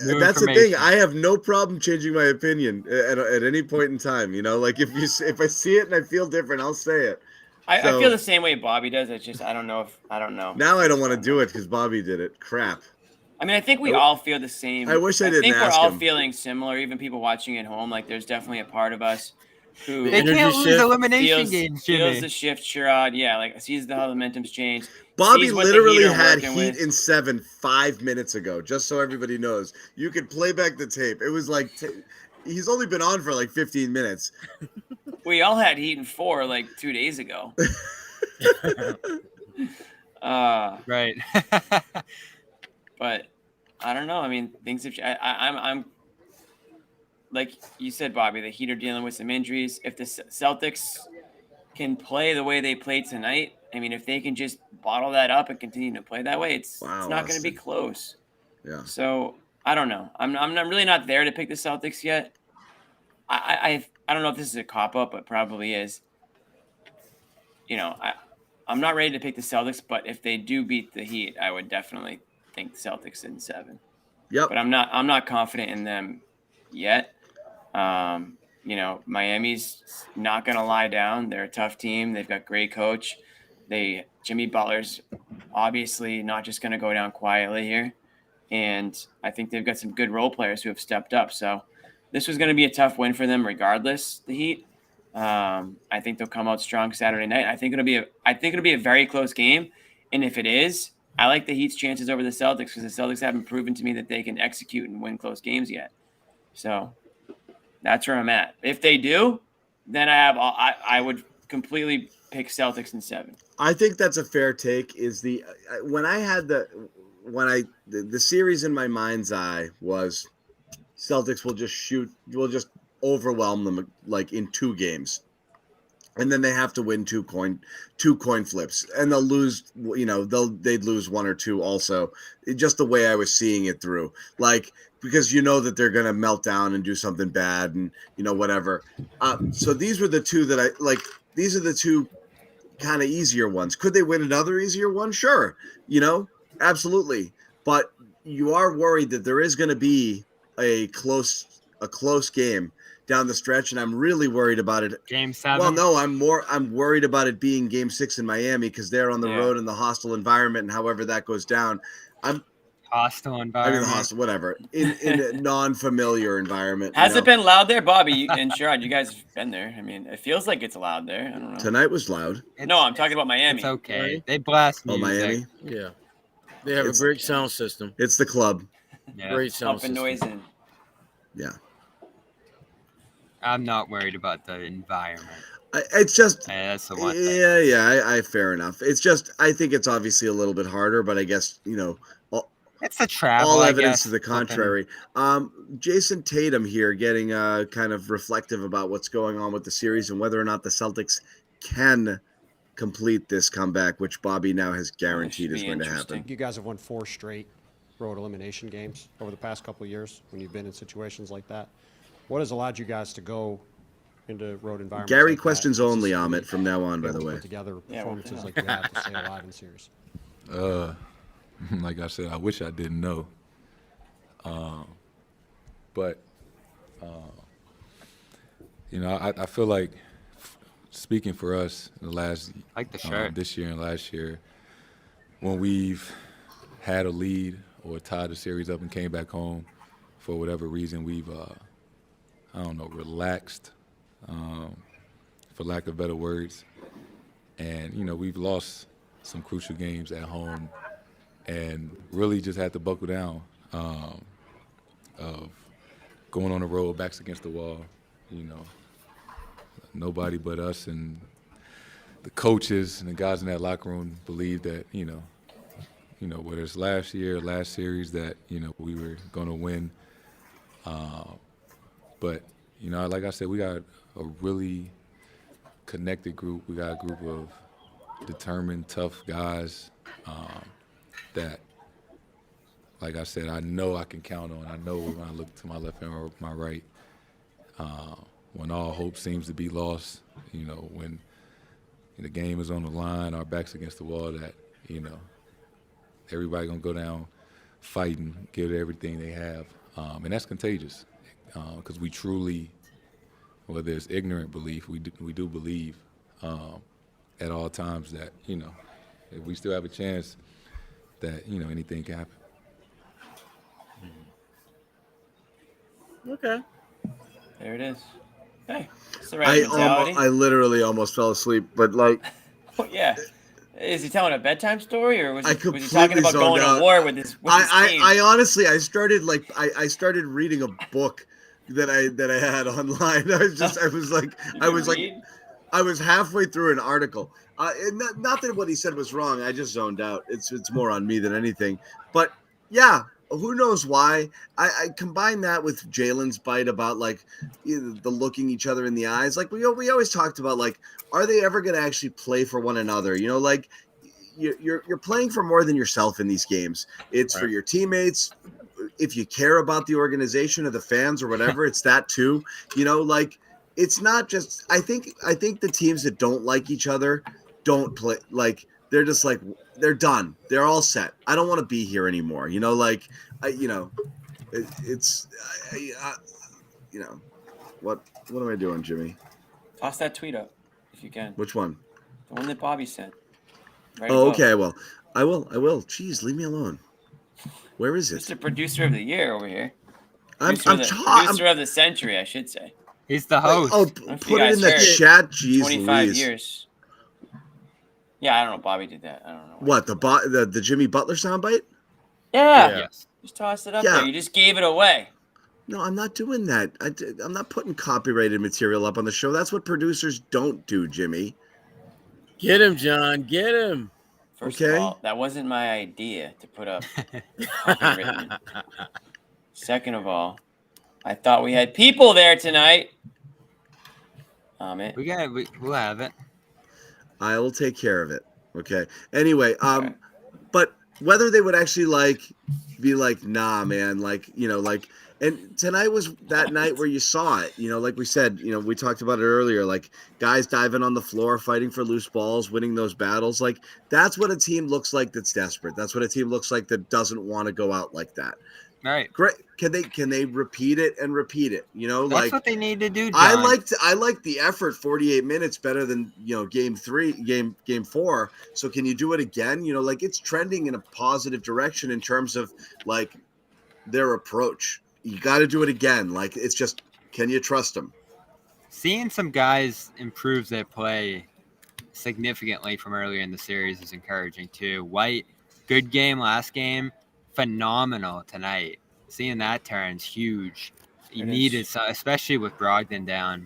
New that's the thing. information. I have no problem changing my opinion at any point in time. You know, like if I see it and I feel different, I'll say it. I So- feel the same way Bobby does. It's just I don't know. Now I don't want to do it because Bobby did it. Crap. I mean, I think we all feel the same. I wish I didn't think ask we're all him. feeling similar. Even people watching at home, like there's definitely a part of us who They Energy can't lose shift. elimination games, feels Jimmy. the shift, Sherrod. Yeah, like sees how the momentum's changed. Bobby sees what the literally Heat are had working Heat with. in 7 5 minutes ago. Just so everybody knows, you could play back the tape. It was like he's only been on for like 15 minutes. We all had Heat in 4 like 2 days ago. Right. But I don't know. I mean, things have. I'm like you said, Bobby. The Heat are dealing with some injuries. If the Celtics can play the way they played tonight, I mean, if they can just bottle that up and continue to play that way, it's Wow, not going to be Austin. close. Yeah. So I don't know. I'm really not there to pick the Celtics yet. I don't know if this is a cop up, but probably is. You know, I'm not ready to pick the Celtics, but if they do beat the Heat, I would definitely think the Celtics in 7. Yep. But I'm not confident in them yet. You know, Miami's not going to lie down. They're a tough team. They've got great coach. Jimmy Butler's obviously not just going to go down quietly here. And I think they've got some good role players who have stepped up. So this was going to be a tough win for them regardless, the Heat. I think they'll come out strong Saturday night. I think it'll be a very close game. And if it is, I like the Heat's chances over the Celtics because the Celtics haven't proven to me that they can execute and win close games yet. So that's where I'm at. If they do, then I would completely pick Celtics in 7. I think that's a fair take. When I had the series in my mind's eye was Celtics will just overwhelm them like in 2 games. And then they have to win two coin flips, and they'll lose. You know, they'd lose 1 or 2 also. Just the way I was seeing it through, like because you know that they're gonna melt down and do something bad, and you know whatever. So these were the 2 that I like. These are the 2 kind of easier ones. Could they win another easier one? Sure, you know, absolutely. But you are worried that there is going to be a close a close game down the stretch, and I'm really worried about it. Game 7. Well, no, I'm worried about it being Game 6 in Miami because they're on the road in the hostile environment, and however that goes down, hostile environment. the hostile, whatever, in a non-familiar environment. Has it been loud there, Bobby and Sherrod? You guys have been there. I mean, it feels like it's loud there. I don't know. Tonight was loud. No, I'm talking about Miami. It's okay. They blast music. Oh, Miami? Yeah. They have a great sound system. It's the club. Yeah. Great sound Pumping system. noise in. Yeah. I'm not worried about the environment. It's just, That's the one. I fair enough. It's just, I think it's obviously a little bit harder, but I guess, It's a travel. all I evidence guess. to the contrary. Jason Tatum here getting kind of reflective about what's going on with the series and whether or not the Celtics can complete this comeback, which Bobby now has guaranteed is going to happen. You guys have won 4 straight road elimination games over the past couple of years when you've been in situations like that. What has allowed you guys to go into road environments? Gary like questions that? only, Amit, from now on, by the way. Put together performances like you have to stay alive in series. Like I said, I wish I didn't know. But I feel like speaking for us in the last Like the shirt. this year and last year, when we've had a lead or tied the series up and came back home, for whatever reason, we've relaxed, for lack of better words, and we've lost some crucial games at home, and really just had to buckle down, of going on the road, backs against the wall. Nobody but us and the coaches and the guys in that locker room believed that whether it's last year or last series that we were going to win. But like I said, we got a really connected group. We got a group of determined, tough guys that, like I said, I know I can count on. I know when I look to my left hand or my right, when all hope seems to be lost, when the game is on the line, our back's against the wall, that, everybody gonna go down fighting, give it everything they have. And that's contagious, because we truly, whether it's ignorant belief, we do believe at all times that, if we still have a chance, that, anything can happen. Okay. There it is. Hey, it's the right mentality. I literally almost fell asleep, but like. Yeah. Is he telling a bedtime story, or was he completely talking about going to war with his team? I honestly, I started reading a book that I had online. I was halfway through an article. Not that what he said was wrong. I just zoned out. It's more on me than anything. But yeah, who knows why? I combine that with Jalen's bite about like the looking each other in the eyes. Like we always talked about, like, are they ever going to actually play for one another? Like you're playing for more than yourself in these games. It's for your teammates. If you care about the organization or the fans or whatever, it's that too. Like it's not just. I think the teams that don't like each other don't play. Like they're just like they're done. They're all set. I don't want to be here anymore. Like what am I doing, Jimmy? Toss that tweet up if you can. Which one? The one that Bobby sent. Right Oh, above. okay. Well, I will. Jeez, leave me alone. Where is it? Mr. Producer of the Year over here. Producer of the century, I should say. He's the host. Oh, put it in the chat. Jeez, 25 Louise. years. Yeah, I don't know. Bobby did that. I don't know. What, the Jimmy Butler soundbite? Yeah. Yes. Just toss it up there. You just gave it away. No, I'm not doing that. I'm not putting copyrighted material up on the show. That's what producers don't do, Jimmy. Get him, John. Get him. First of all, that wasn't my idea to put up copywritten. Second of all, I thought we had people there tonight. We'll have it. I will take care of it. Okay. Anyway, but whether they would actually be like, nah, man, and tonight was that night where you saw it, like we said, we talked about it earlier, like guys diving on the floor, fighting for loose balls, winning those battles. Like that's what a team looks like that's desperate. That's what a team looks like that doesn't want to go out like that. Right. Great. Can they repeat it and repeat it? You know, That's like what they need to do, John. I like the effort 48 minutes better than, game 4. So can you do it again? Like it's trending in a positive direction in terms of like their approach. You got to do it again. Like it's just, can you trust them? Seeing some guys improve their play significantly from earlier in the series is encouraging too. White, good game last game, phenomenal tonight. Seeing that turn's huge. You needed, especially with Brogdon down.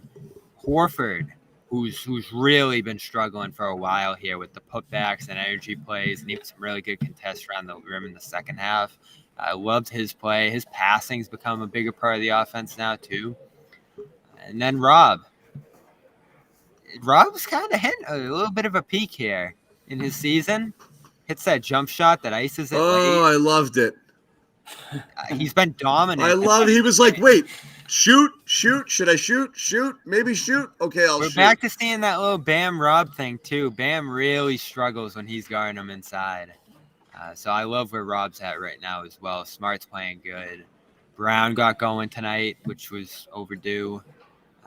Horford, who's really been struggling for a while here with the putbacks and energy plays, and even some really good contests around the rim in the second half. I loved his play. His passing's become a bigger part of the offense now too. And then Rob's kind of hitting a little bit of a peak here in his season. Hits that jump shot that ices it late. I loved it. He's been dominant. He was like, wait, shoot. Should I shoot? Maybe shoot. Okay, I'll shoot. We're back to seeing that little Bam Rob thing too. Bam really struggles when he's guarding him inside. So I love where Rob's at right now as well. Smart's playing good. Brown got going tonight, which was overdue.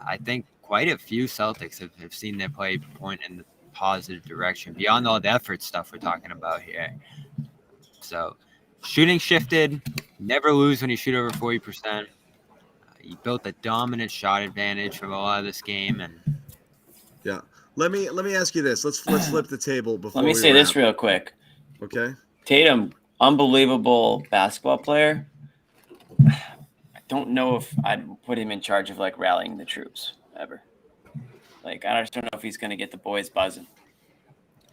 I think quite a few Celtics have seen their play point in the positive direction beyond all the effort stuff we're talking about here. So shooting shifted. Never lose when you shoot over 40%. You built a dominant shot advantage from a lot of this game, and yeah. Let me ask you this. Let's flip the table before. Let me say this real quick. Okay. Tatum, unbelievable basketball player. I don't know if I'd put him in charge of like rallying the troops ever. Like I just don't know if he's going to get the boys buzzing.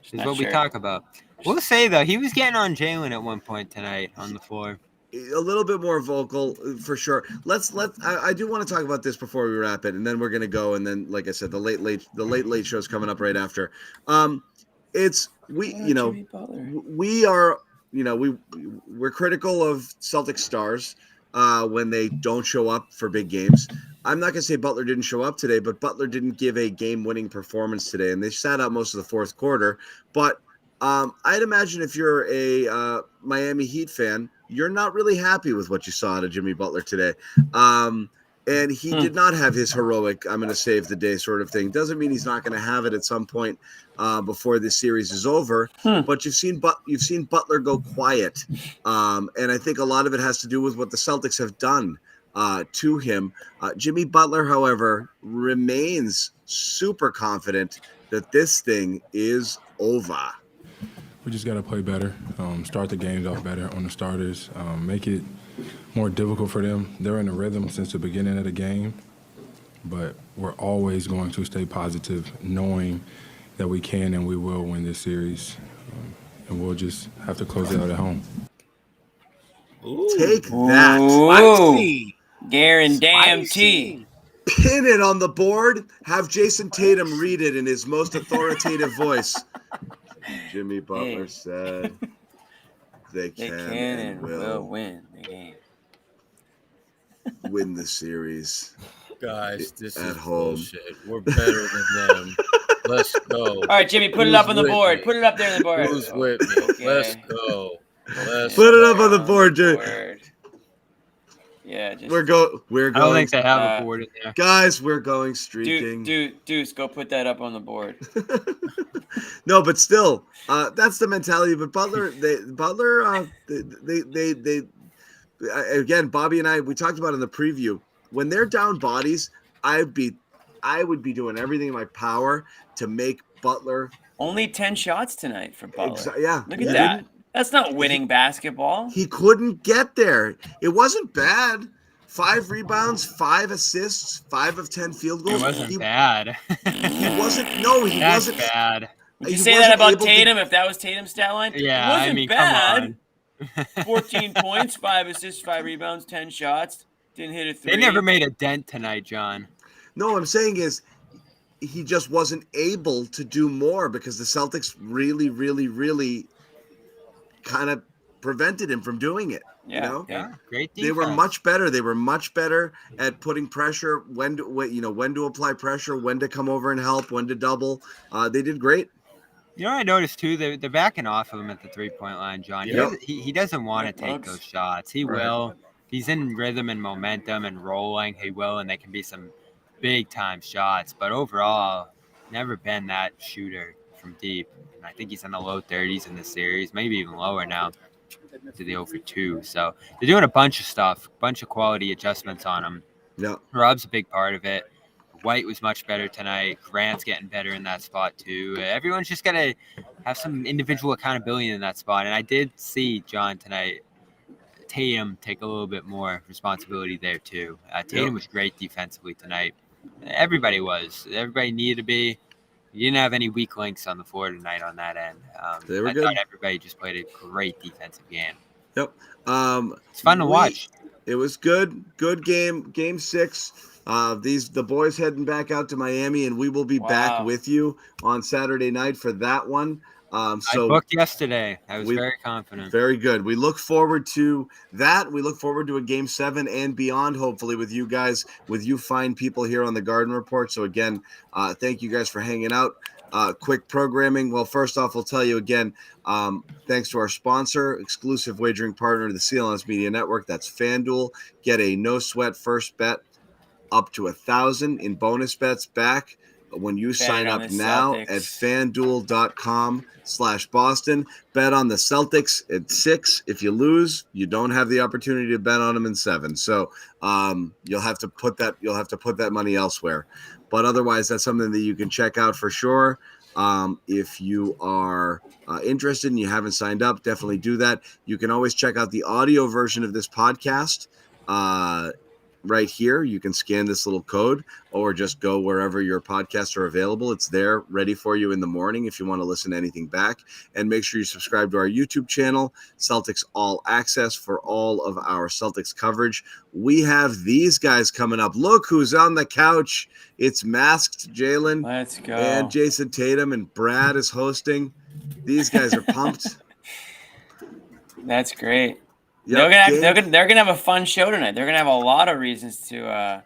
This is what we talk about. We'll say though, he was getting on Jalen at one point tonight on the floor. A little bit more vocal for sure. I do want to talk about this before we wrap it, and then we're gonna go. And then, like I said, the late show is coming up right after. We're critical of Celtic stars when they don't show up for big games. I'm not gonna say Butler didn't show up today, but Butler didn't give a game-winning performance today, and they sat out most of the fourth quarter. But I'd imagine if you're a Miami Heat fan, you're not really happy with what you saw out of Jimmy Butler today. And he did not have his heroic, I'm going to save the day sort of thing. Doesn't mean he's not going to have it at some point before this series is over. But you've seen Butler go quiet. And I think a lot of it has to do with what the Celtics have done to him. Jimmy Butler, however, remains super confident that this thing is over. We just got to play better, start the games off better on the starters, make it more difficult for them. They're in a rhythm since the beginning of the game, but we're always going to stay positive, knowing that we can and we will win this series, and we'll just have to close it out at home. Take that. Spicy. Guarantee. Pin it on the board. Have Jason Tatum read it in his most authoritative voice. Jimmy Butler said they can and will win the game. Win the series. Guys, this at is home. Bullshit. We're better than them. Let's go. All right, Jimmy, put it up on the board. Put it up there on the board. Who's with me? Okay. Let's go. Put it up on the board, Jimmy. Yeah, just we're going. I don't think they have a board in there. Guys, we're going streaking. Deuce, go put that up on the board. No, but still, that's the mentality. But Butler, again, Bobby and I, we talked about in the preview. When they're down bodies, I would be doing everything in my power to make Butler. Only 10 shots tonight for Butler. Yeah, look at that. That's not winning basketball. He couldn't get there. It wasn't bad. 5 rebounds, 5 assists, 5 of 10 field goals. It wasn't bad. He wasn't. No, he That's wasn't bad. Would you say that about Tatum if that was Tatum's stat line? Yeah, it wasn't I mean, bad. come on. 14 points, 5 assists, 5 rebounds, 10 shots. Didn't hit a 3. They never made a dent tonight, John. No, what I'm saying is he just wasn't able to do more because the Celtics really, really, really kind of prevented him from doing it. Yeah, you know? Yeah, great defense. They were much better. They were much better at putting pressure, when to apply pressure, when to come over and help, when to double. They did great. You know what I noticed too? They're backing off of him at the 3-point line, John. Yep. He doesn't want to take those shots. He will. he's in rhythm and momentum and rolling, he will, and they can be some big-time shots. But overall, never been that shooter from deep. And I think he's in the low 30s in this series, maybe even lower now to the 0 for 2. So they're doing a bunch of stuff, bunch of quality adjustments on him. Yeah. Rob's a big part of it. White was much better tonight. Grant's getting better in that spot too. Everyone's just got to have some individual accountability in that spot. And I did see, John, tonight, Tatum take a little bit more responsibility there too. Tatum was great defensively tonight. Everybody was. Everybody needed to be. You didn't have any weak links on the floor tonight on that end. They were I good. thought everybody just played a great defensive game. Yep. It's fun to watch. It was good. Good game. Game 6. The boys heading back out to Miami, and we will be back with you on Saturday night for that one. I booked yesterday. I was very confident. Very good. We look forward to that. We look forward to a Game 7 and beyond, hopefully with you guys, with you fine people here on the Garden Report. So again, thank you guys for hanging out. Quick programming. Well, first off, I'll tell you again, thanks to our sponsor, exclusive wagering partner, the CLNS Media Network. That's FanDuel. Get a no sweat first bet up to 1,000 in bonus bets back when you sign up now Celtics. at fanduel.com/Boston. Bet on the Celtics at 6. If you lose, you don't have the opportunity to bet on them in 7. So you'll have to put that money elsewhere. But otherwise, that's something that you can check out for sure. If you are interested and you haven't signed up, definitely do that. You can always check out the audio version of this podcast right here. You can scan this little code or just go wherever your podcasts are available. It's there ready for you in the morning if you want to listen to anything back. And make sure you subscribe to our YouTube channel, Celtics All Access, for all of our Celtics coverage. We have these guys coming up. Look who's on the couch. It's Masked Jalen. Let's go. And Jason Tatum, and Brad is hosting. These guys are pumped. That's great. Yep, they're gonna have a fun show tonight. They're gonna have a lot of reasons to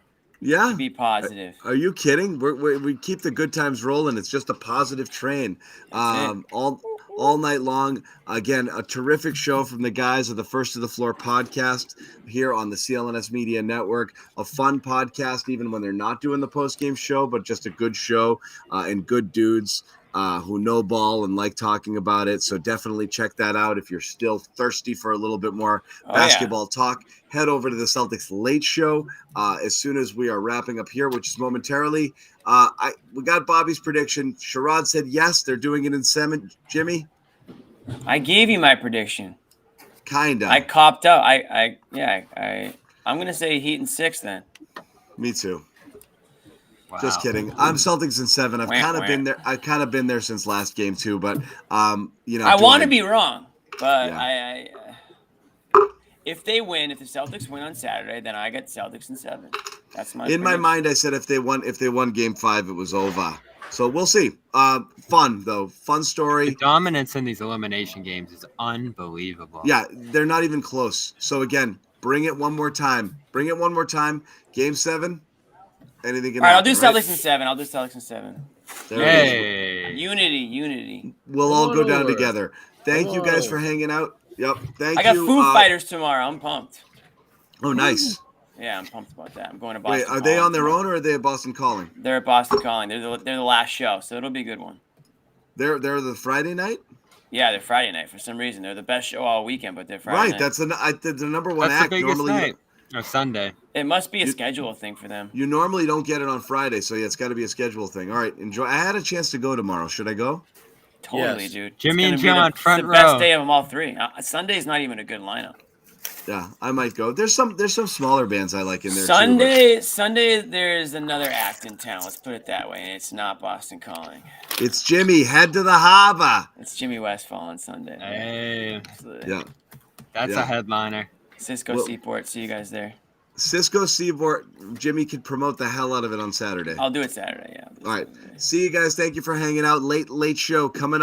be positive. Are you kidding? We keep the good times rolling. It's just a positive train all night long. Again, a terrific show from the guys of the First to the Floor podcast here on the CLNS Media Network. A fun podcast, even when they're not doing the post-game show, but just a good show and good dudes who know ball and like talking about it. So definitely check that out. If you're still thirsty for a little bit more basketball talk, head over to the Celtics Late Show as soon as we are wrapping up here, which is momentarily. We got Bobby's prediction. Sherrod said yes, they're doing it in 7. Jimmy? I gave you my prediction. Kinda. I copped out. I'm gonna say Heat in 6 then. Me too. Wow. Just kidding. I'm Celtics in 7. I've kind of been there. I've kind of been there since last game too. But I want to be wrong, but if they win, if the Celtics win on Saturday, then I got Celtics in 7. That's my. In my mind, I said if they won Game 5, it was over. So we'll see. Fun though. Fun story. The dominance in these elimination games is unbelievable. Yeah, they're not even close. So again, bring it one more time. Game 7. Anything can happen. All right, I'll do Celtics in 7. Hey. Unity. We'll all go down together. Thank you guys for hanging out. Yep. I got Foo Fighters tomorrow. I'm pumped. Oh, nice. Yeah, I'm pumped about that. I'm going to Boston. Wait, are they on their own or are they at Boston Calling? They're at Boston Calling. They're the last show, so it'll be a good one. They're the Friday night? Yeah, they're Friday night for some reason. They're the best show all weekend, but they're Friday night. That's the number one That's act. the biggest Normally, night. Or Sunday. It must be a schedule thing for them. You normally don't get it on Friday, so yeah, it's got to be a schedule thing. All right, enjoy. I had a chance to go tomorrow. Should I go? Totally, Yes. dude. Jimmy It's and gonna be John, front the row. best day of them all 3. Sunday's not even a good lineup. Yeah, I might go. There's some smaller bands I like in there Sunday, there's another act in town. Let's put it that way, and it's not Boston Calling. too. It's Jimmy. Head to the harbor. It's Jimmy Westfall on Sunday. Hey, Yeah. that's a headliner. Cisco Seaport. See you guys there. Cisco Seaport. Jimmy could promote the hell out of it on Saturday. I'll do it Saturday. Yeah. All right. See you guys. Thank you for hanging out. Late show coming up.